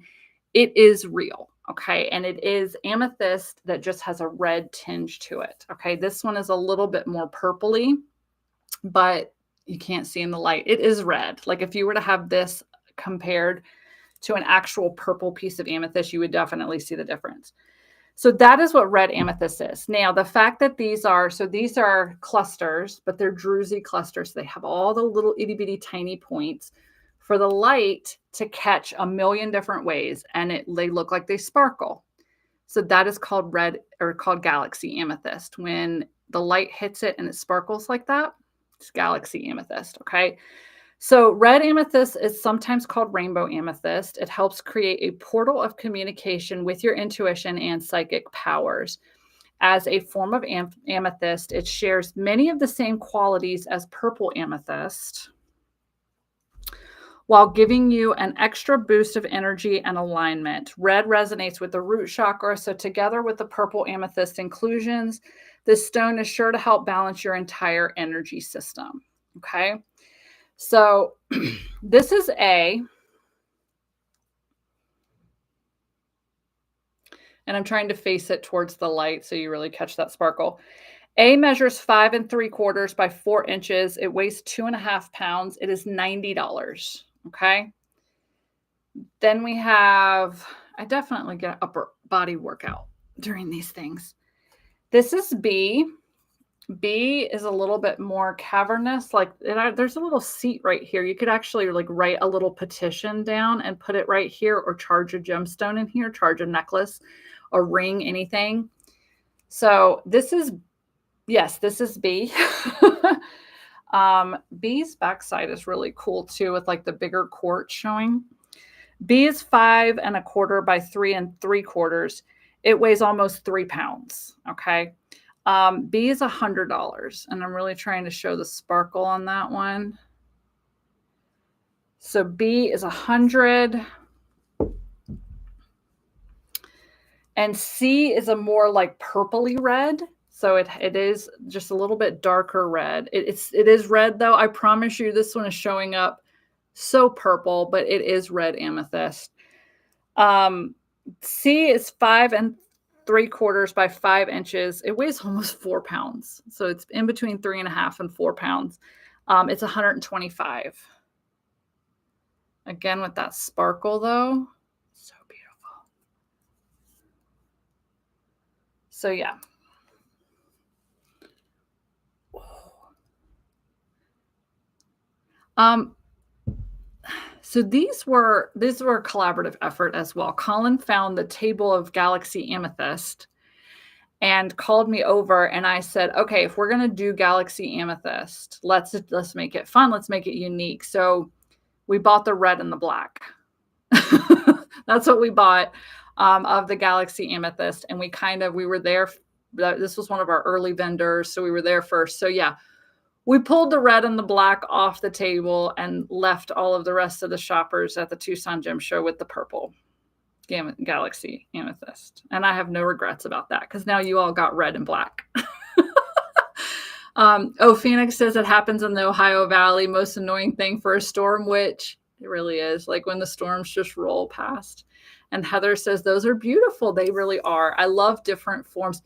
It is real. Okay. And it is amethyst that just has a red tinge to it. Okay. This one is a little bit more purpley, but you can't see in the light. It is red. Like if you were to have this compared to an actual purple piece of amethyst, you would definitely see the difference. So that is what red amethyst is. Now, the fact that these are clusters, but they're druzy clusters. They have all the little itty bitty tiny points for the light to catch a million different ways, and they look like they sparkle. So that is called red, or called galaxy amethyst. When the light hits it and it sparkles like that, it's galaxy amethyst, okay? So red amethyst is sometimes called rainbow amethyst. It helps create a portal of communication with your intuition and psychic powers. As a form of amethyst, it shares many of the same qualities as purple amethyst, while giving you an extra boost of energy and alignment. Red resonates with the root chakra, so together with the purple amethyst inclusions, this stone is sure to help balance your entire energy system, okay? So this is A, and I'm trying to face it towards the light so you really catch that sparkle. A measures 5 3/4 by 4 inches. It weighs 2.5 pounds. It is $90, okay? Then we have, I definitely get an upper body workout during these things. This is B. B is a little bit more cavernous. Like there's a little seat right here. You could actually like write a little petition down and put it right here, or charge a gemstone in here, charge a necklace, a ring, anything. So this is, yes, this is B. B's backside is really cool too, with like the bigger quartz showing. B is 5 1/4 by 3 3/4. It weighs almost 3 pounds. Okay. B is $100, and I'm really trying to show the sparkle on that one. So B is 100, and C is a more like purpley red. So it is just a little bit darker red. It is red though. I promise you, this one is showing up so purple, but it is red amethyst. C is 5 3/4 by 5 inches. It weighs almost 4 pounds. So it's in between 3.5 and 4 pounds. It's 125. Again, with that sparkle though, so beautiful. So yeah. So these were a collaborative effort as well. Colin found the table of galaxy amethyst and called me over, and I said, okay, if we're going to do galaxy amethyst, let's make it fun. Let's make it unique. So we bought the red and the black. That's what we bought of the galaxy amethyst. And we were there. This was one of our early vendors. So we were there first. So yeah, we pulled the red and the black off the table and left all of the rest of the shoppers at the Tucson Gem Show with the purple galaxy amethyst. And I have no regrets about that, because now you all got red and black. Phoenix says it happens in the Ohio Valley. Most annoying thing for a storm witch. It really is. Like when the storms just roll past. And Heather says those are beautiful. They really are. I love different forms.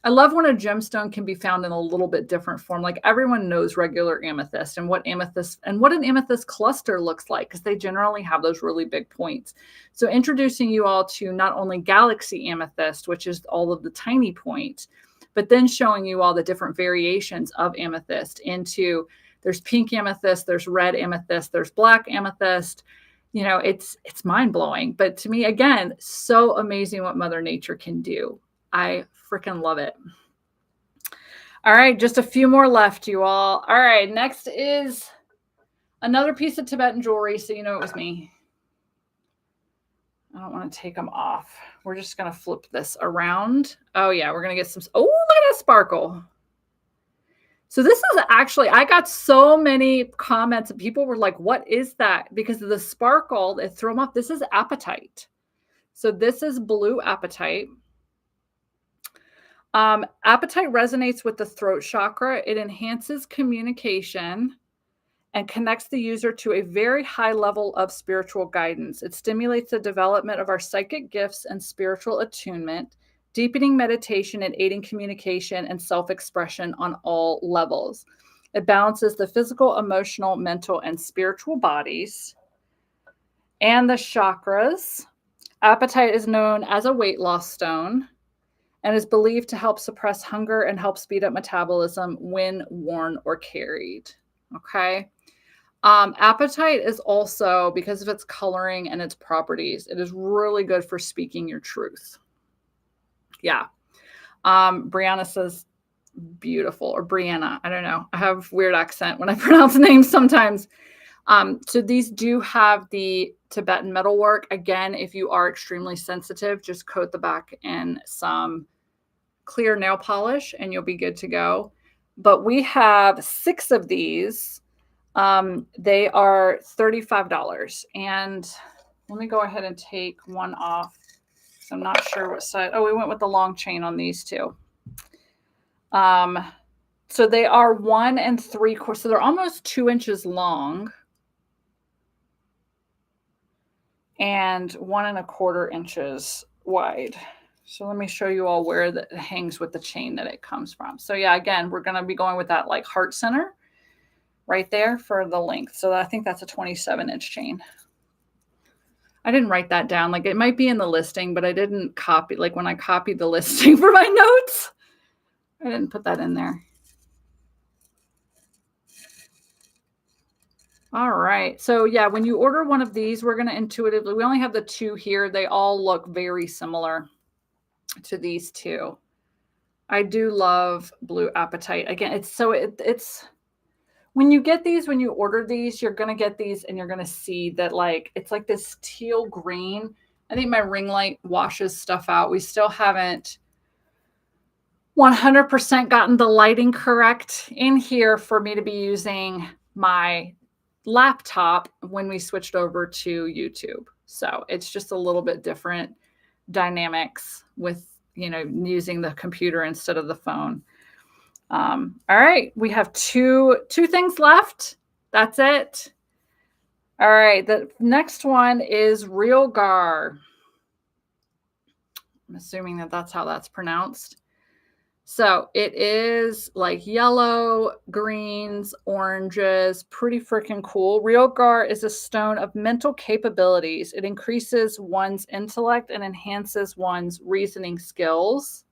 I love when a gemstone can be found in a little bit different form. Like everyone knows regular amethyst and what an amethyst cluster looks like, because they generally have those really big points. So introducing you all to not only galaxy amethyst, which is all of the tiny points, but then showing you all the different variations of amethyst into, there's pink amethyst, there's red amethyst, there's black amethyst. You know, it's mind-blowing. But to me, again, so amazing what Mother Nature can do. I freaking love it. All right, just a few more left, you all. All right, next is another piece of Tibetan jewelry, so you know it was me. I don't want to take them off. We're just going to flip this around. Oh, yeah, we're going to get some. Oh, look at that sparkle. So this is actually, I got so many comments and people were like, what is that? Because of the sparkle, they throw them off. This is apatite. So this is blue apatite. Apatite resonates with the throat chakra. It enhances communication and connects the user to a very high level of spiritual guidance. It stimulates the development of our psychic gifts and spiritual attunement, deepening meditation and aiding communication and self-expression on all levels. It balances the physical, emotional, mental, and spiritual bodies and the chakras. Apatite is known as a weight loss stone. and is believed to help suppress hunger and help speed up metabolism when worn or carried. Okay. Appetite is also, because of its coloring and its properties, it is really good for speaking your truth. Yeah. Brianna says beautiful, or Brianna. I don't know. I have weird accent when I pronounce names sometimes. So these do have the Tibetan metalwork. Again, if you are extremely sensitive, just coat the back in some clear nail polish and you'll be good to go. But we have 6 of these. They are $35. And let me go ahead and take one off. So I'm not sure what size. Oh, we went with the long chain on these too. So they are 1 3/4. So they're almost 2 inches long. And 1 1/4 inches wide. So let me show you all where that hangs with the chain that it comes from. So yeah, again, we're going to be going with that like heart center right there for the length. So I think that's a 27-inch chain. I didn't write that down. Like it might be in the listing, but I didn't copy. Like when I copied the listing for my notes, I didn't put that in there. All right. So yeah, when you order one of these, we're going to intuitively, we only have the 2 here. They all look very similar to these 2. I do love blue apatite. Again, it's when you get these, when you order these, you're going to get these and you're going to see that like, it's like this teal green. I think my ring light washes stuff out. We still haven't 100% gotten the lighting correct in here for me to be using my laptop when we switched over to YouTube. So it's just a little bit different dynamics with, you know, using the computer instead of the phone. All right. We have two things left. That's it. All right. The next one is real gar. I'm assuming that that's how that's pronounced. So it is like yellow, greens, oranges, pretty freaking cool. Real gar is a stone of mental capabilities. It increases one's intellect and enhances one's reasoning skills.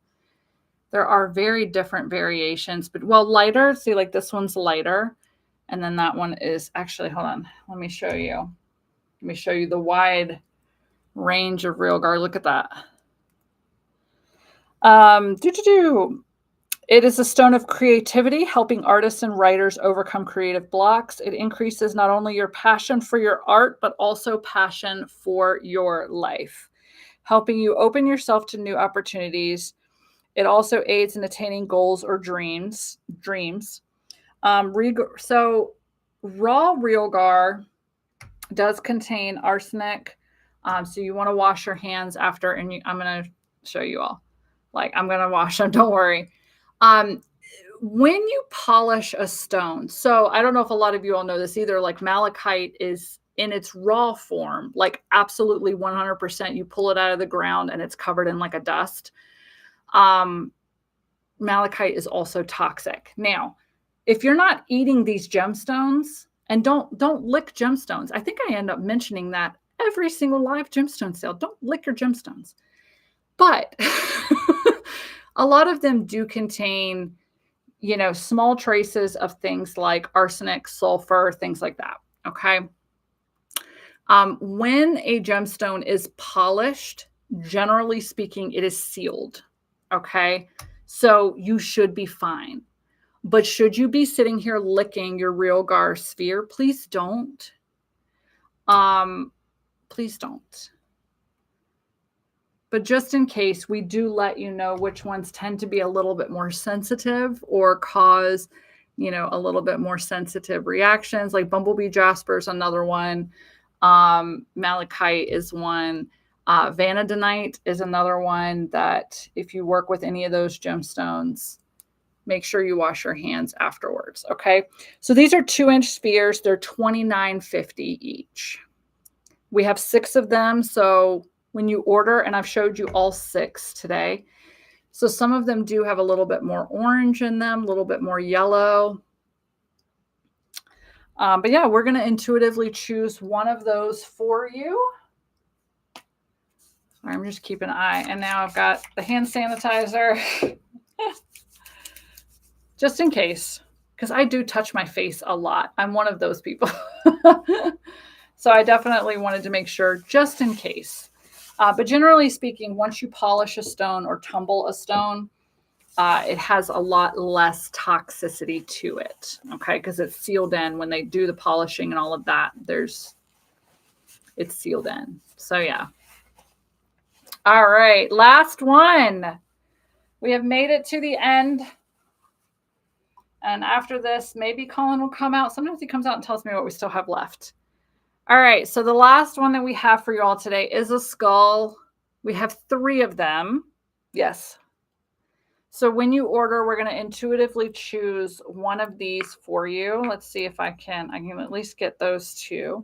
There are very different variations, but well, lighter. See, like this one's lighter. And then that one is actually, hold on, let me show you. Let me show you the wide range of real gar. Look at that. It is a stone of creativity, helping artists and writers overcome creative blocks. It increases not only your passion for your art, but also passion for your life, helping you open yourself to new opportunities. It also aids in attaining goals or dreams. So raw real gar does contain arsenic. So you want to wash your hands after, and I'm going to show you all. Like I'm going to wash them, don't worry. When you polish a stone, so I don't know if a lot of you all know this either, like malachite is in its raw form, like absolutely 100%. You pull it out of the ground and it's covered in like a dust. Malachite is also toxic. Now, if you're not eating these gemstones, and don't lick gemstones. I think I end up mentioning that every single live gemstone sale. Don't lick your gemstones. But a lot of them do contain, you know, small traces of things like arsenic, sulfur, things like that. Okay. When a gemstone is polished, generally speaking, it is sealed. Okay. So you should be fine. But should you be sitting here licking your real gar sphere? Please don't. Please don't. But just in case, we do let you know which ones tend to be a little bit more sensitive or cause, you know, a little bit more sensitive reactions. Like bumblebee jasper is another one. Malachite is one. Vanadinite is another one that if you work with any of those gemstones, make sure you wash your hands afterwards. Okay. So these are 2-inch spheres. They're $29.50 each. We have 6 of them. So when you order, and I've showed you all 6 today. So some of them do have a little bit more orange in them, a little bit more yellow. But yeah, we're going to intuitively choose one of those for you. I'm just keeping an eye. And now I've got the hand sanitizer. Just in case, because I do touch my face a lot. I'm one of those people. So I definitely wanted to make sure, just in case. But generally speaking, once you polish a stone or tumble a stone, it has a lot less toxicity to it, okay? Because it's sealed in. When they do the polishing and all of that, it's sealed in. So yeah. All right, last one. We have made it to the end. And after this, maybe Colin will come out. Sometimes he comes out and tells me what we still have left. All right, so the last one that we have for you all today is a skull. We have 3 of them. Yes. So when you order, we're going to intuitively choose one of these for you. Let's see if I can at least get those 2.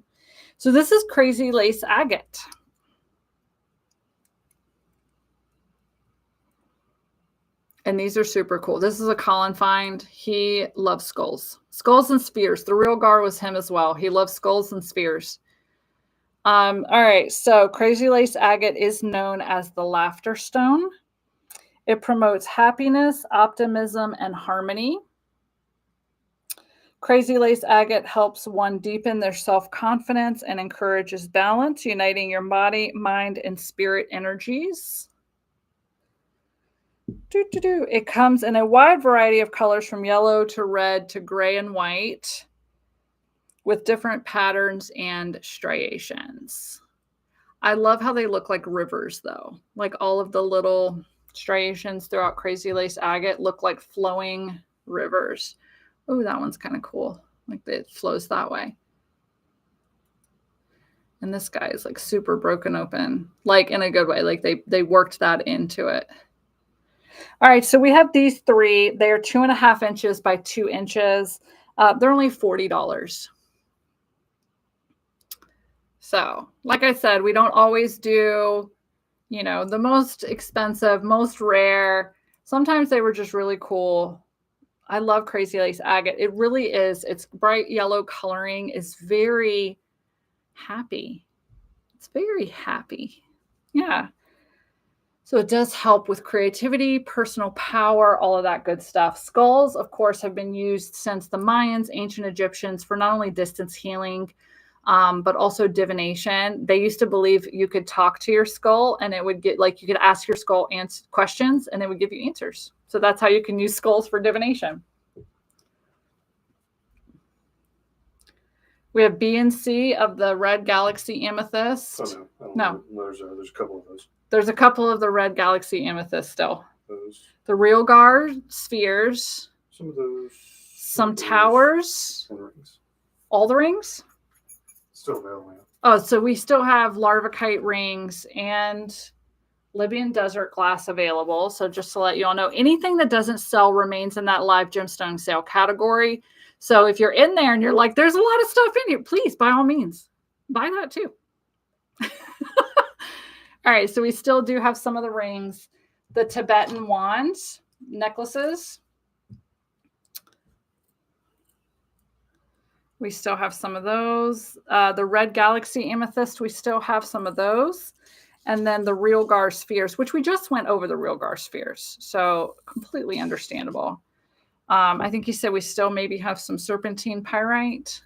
So this is Crazy Lace Agate. And these are super cool. This is a Colin find. He loves skulls. Skulls and spheres. The real Gar was him as well. He loves skulls and spheres. All right. So Crazy Lace Agate is known as the laughter stone. It promotes happiness, optimism, and harmony. Crazy Lace Agate helps one deepen their self-confidence and encourages balance, uniting your body, mind, and spirit energies. It comes in a wide variety of colors from yellow to red to gray and white with different patterns and striations. I love how they look like rivers though. Like all of the little striations throughout Crazy Lace Agate look like flowing rivers. Oh, that one's kind of cool. Like it flows that way. And this guy is like super broken open, like in a good way. Like they worked that into it. All right, so we have these 3. They are 2.5 inches by 2 inches. They're only $40. So, like I said, we don't always do, the most expensive, most rare. Sometimes they were just really cool. I love Crazy Lace Agate. It really is. Its bright yellow coloring is very happy. It's very happy. Yeah. So it does help with creativity, personal power, all of that good stuff. Skulls, of course, have been used since the Mayans, ancient Egyptians, for not only distance healing, but also divination. They used to believe you could talk to your skull and it would get you could ask your skull questions and it would give you answers. So that's how you can use skulls for divination. We have B and C of the Red Galaxy Amethyst. Oh, no. There's a couple of those. There's a couple of the Red Galaxy Amethyst still. Those. The Real Gar spheres. Some of those. Some towers. And rings. All the rings? Still available. Oh, so we still have Larvikite rings and Libyan desert glass available. So just to let you all know, anything that doesn't sell remains in that live gemstone sale category. So if you're in there and you're like, there's a lot of stuff in here, please, by all means, buy that too. All right, so we still do have some of the rings. The Tibetan wands, necklaces. We still have some of those. The Red Galaxy Amethyst, we still have some of those. And then the Real Gar spheres, which we just went over the Real Gar spheres. So completely understandable. I think you said we still maybe have some serpentine pyrite.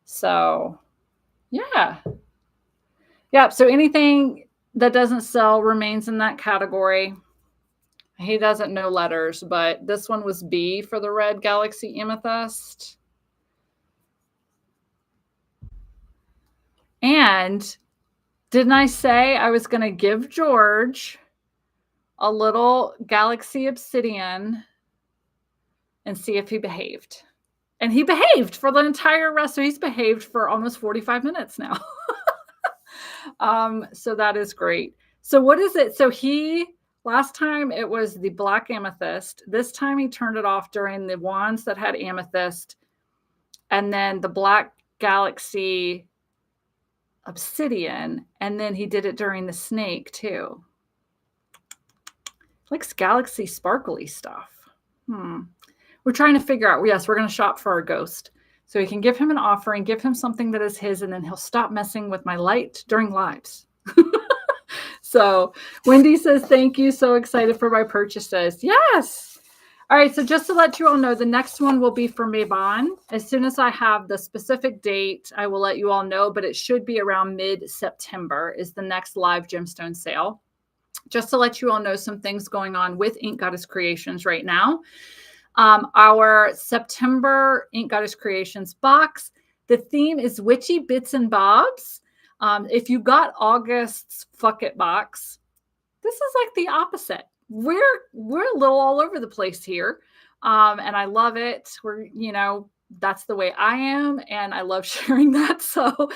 So, yeah. Yeah, so anything that doesn't sell remains in that category. He doesn't know letters, but this one was B for the Red Galaxy Amethyst. And didn't I say I was going to give George a little Galaxy Obsidian and see if he behaved? And he behaved for the entire rest. So he's behaved for almost 45 minutes now. So that is great. So what is it? So last time it was the black amethyst. This time he turned it off during the wands that had amethyst. And then the black Galaxy Obsidian. And then he did it during the snake too. Likes Galaxy sparkly stuff. We're trying to figure out, yes, we're going to shop for our ghost. So we can give him an offering, give him something that is his, and then he'll stop messing with my light during lives. So Wendy says, thank you. So excited for my purchases. Yes. All right. So just to let you all know, the next one will be for Mabon. As soon as I have the specific date, I will let you all know, but it should be around mid-September is the next live gemstone sale. Just to let you all know some things going on with Ink Goddess Creations right now. Our September Ink Goddess Creations box, the theme is witchy bits and bobs. If you got August's Fuck It box, this is like the opposite. We're a little all over the place here. And I love it. That's the way I am. And I love sharing that. So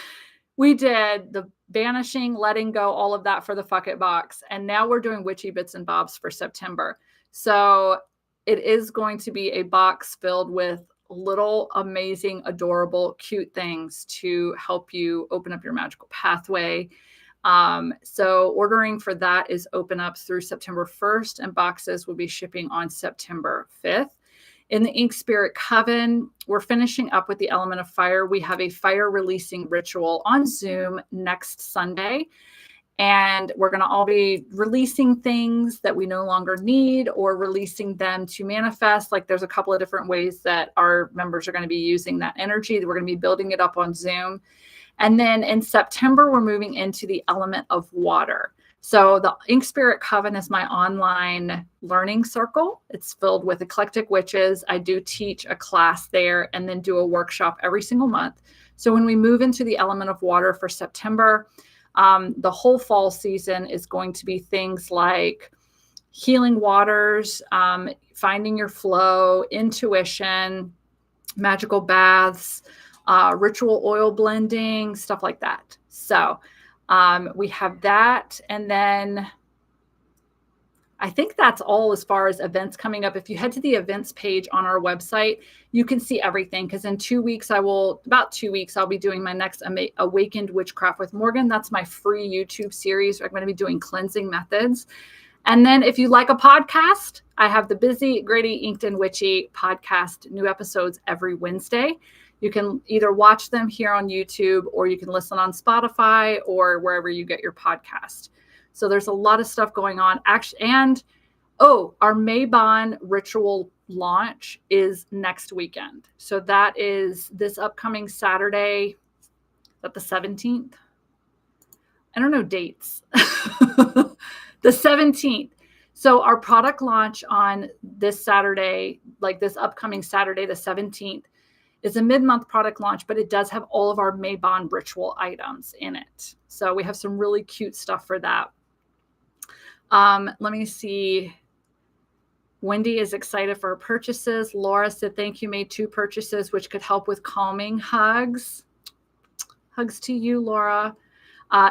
we did the banishing, letting go, all of that for the Fuck It box. And now we're doing witchy bits and bobs for September. So it is going to be a box filled with little amazing, adorable, cute things to help you open up your magical pathway. So ordering for that is open up through September 1st, and boxes will be shipping on September 5th. In the Ink Spirit Coven, we're finishing up with the element of fire. We have a fire releasing ritual on Zoom next Sunday. And we're going to all be releasing things that we no longer need or releasing them to manifest. Like there's a couple of different ways that our members are going to be using that energy. We're going to be building it up on Zoom. And then in September, we're moving into the element of water. So the Ink Spirit Coven is my online learning circle. It's filled with eclectic witches. I do teach a class there and then do a workshop every single month. So when we move into the element of water for September, the whole fall season is going to be things like healing waters, finding your flow, intuition, magical baths, ritual oil blending, stuff like that. So we have that. And then I think that's all as far as events coming up. If you head to the events page on our website, you can see everything. Because in 2 weeks, about 2 weeks, I'll be doing my next Awakened Witchcraft with Morgan. That's my free YouTube series. I'm going to be doing cleansing methods. And then if you like a podcast, I have the Busy, Gritty, Inked, and Witchy podcast, new episodes every Wednesday. You can either watch them here on YouTube or you can listen on Spotify or wherever you get your podcast. So there's a lot of stuff going on. Actually, and our Mabon ritual launch is next weekend. So that is this upcoming Saturday, is that the 17th? I don't know dates. The 17th. So our product launch on this Saturday, like this upcoming Saturday, the 17th, is a mid-month product launch, but it does have all of our Mabon ritual items in it. So we have some really cute stuff for that. Let me see. Wendy is excited for her purchases. Laura said, thank you, made 2 purchases, which could help with calming. Hugs. Hugs to you, Laura.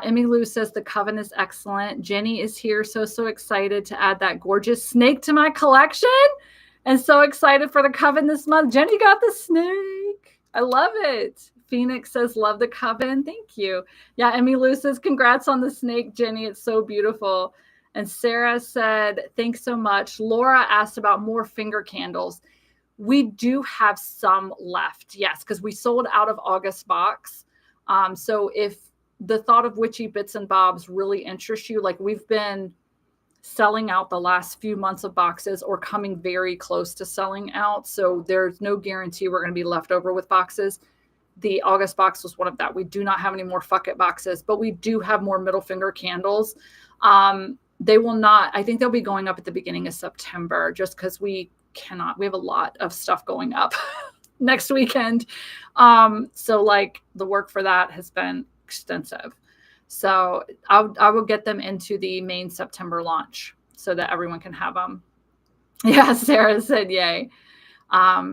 Emmy Lou says the coven is excellent. Jenny is here. So excited to add that gorgeous snake to my collection. And so excited for the coven this month. Jenny got the snake. I love it. Phoenix says, love the coven. Thank you. Yeah, Emmy Lou says, congrats on the snake, Jenny. It's so beautiful. And Sarah said, thanks so much. Laura asked about more finger candles. We do have some left. Yes, because we sold out of August box. So if the thought of witchy bits and bobs really interests you, like we've been selling out the last few months of boxes or coming very close to selling out. So there's no guarantee we're going to be left over with boxes. The August box was one of that. We do not have any more Fuck It boxes, but we do have more middle finger candles. They will not, I think they'll be going up at the beginning of September just because we have a lot of stuff going up next weekend. So like the work for that has been extensive. So I will get them into the main September launch so that everyone can have them. Yeah, Sarah said, yay.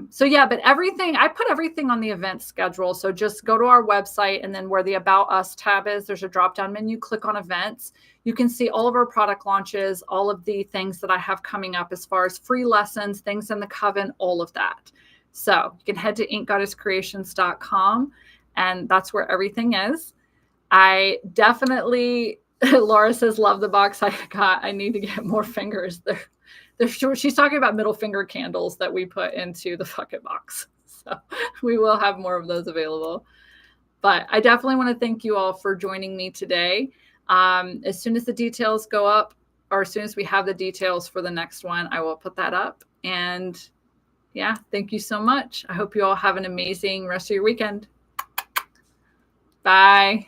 So yeah, but I put everything on the event schedule. So just go to our website and then where the About Us tab is, there's a drop-down menu, click on events. You can see all of our product launches, all of the things that I have coming up as far as free lessons, things in the coven, all of that. So you can head to inkgoddesscreations.com and that's where everything is. I definitely, Laura says, love the box I got. I need to get more fingers. She's talking about middle finger candles that we put into the Fuck It box. So we will have more of those available. But I definitely want to thank you all for joining me today. As soon as the details go up, or as soon as we have the details for the next one, I will put that up. And yeah, thank you so much. I hope you all have an amazing rest of your weekend. Bye.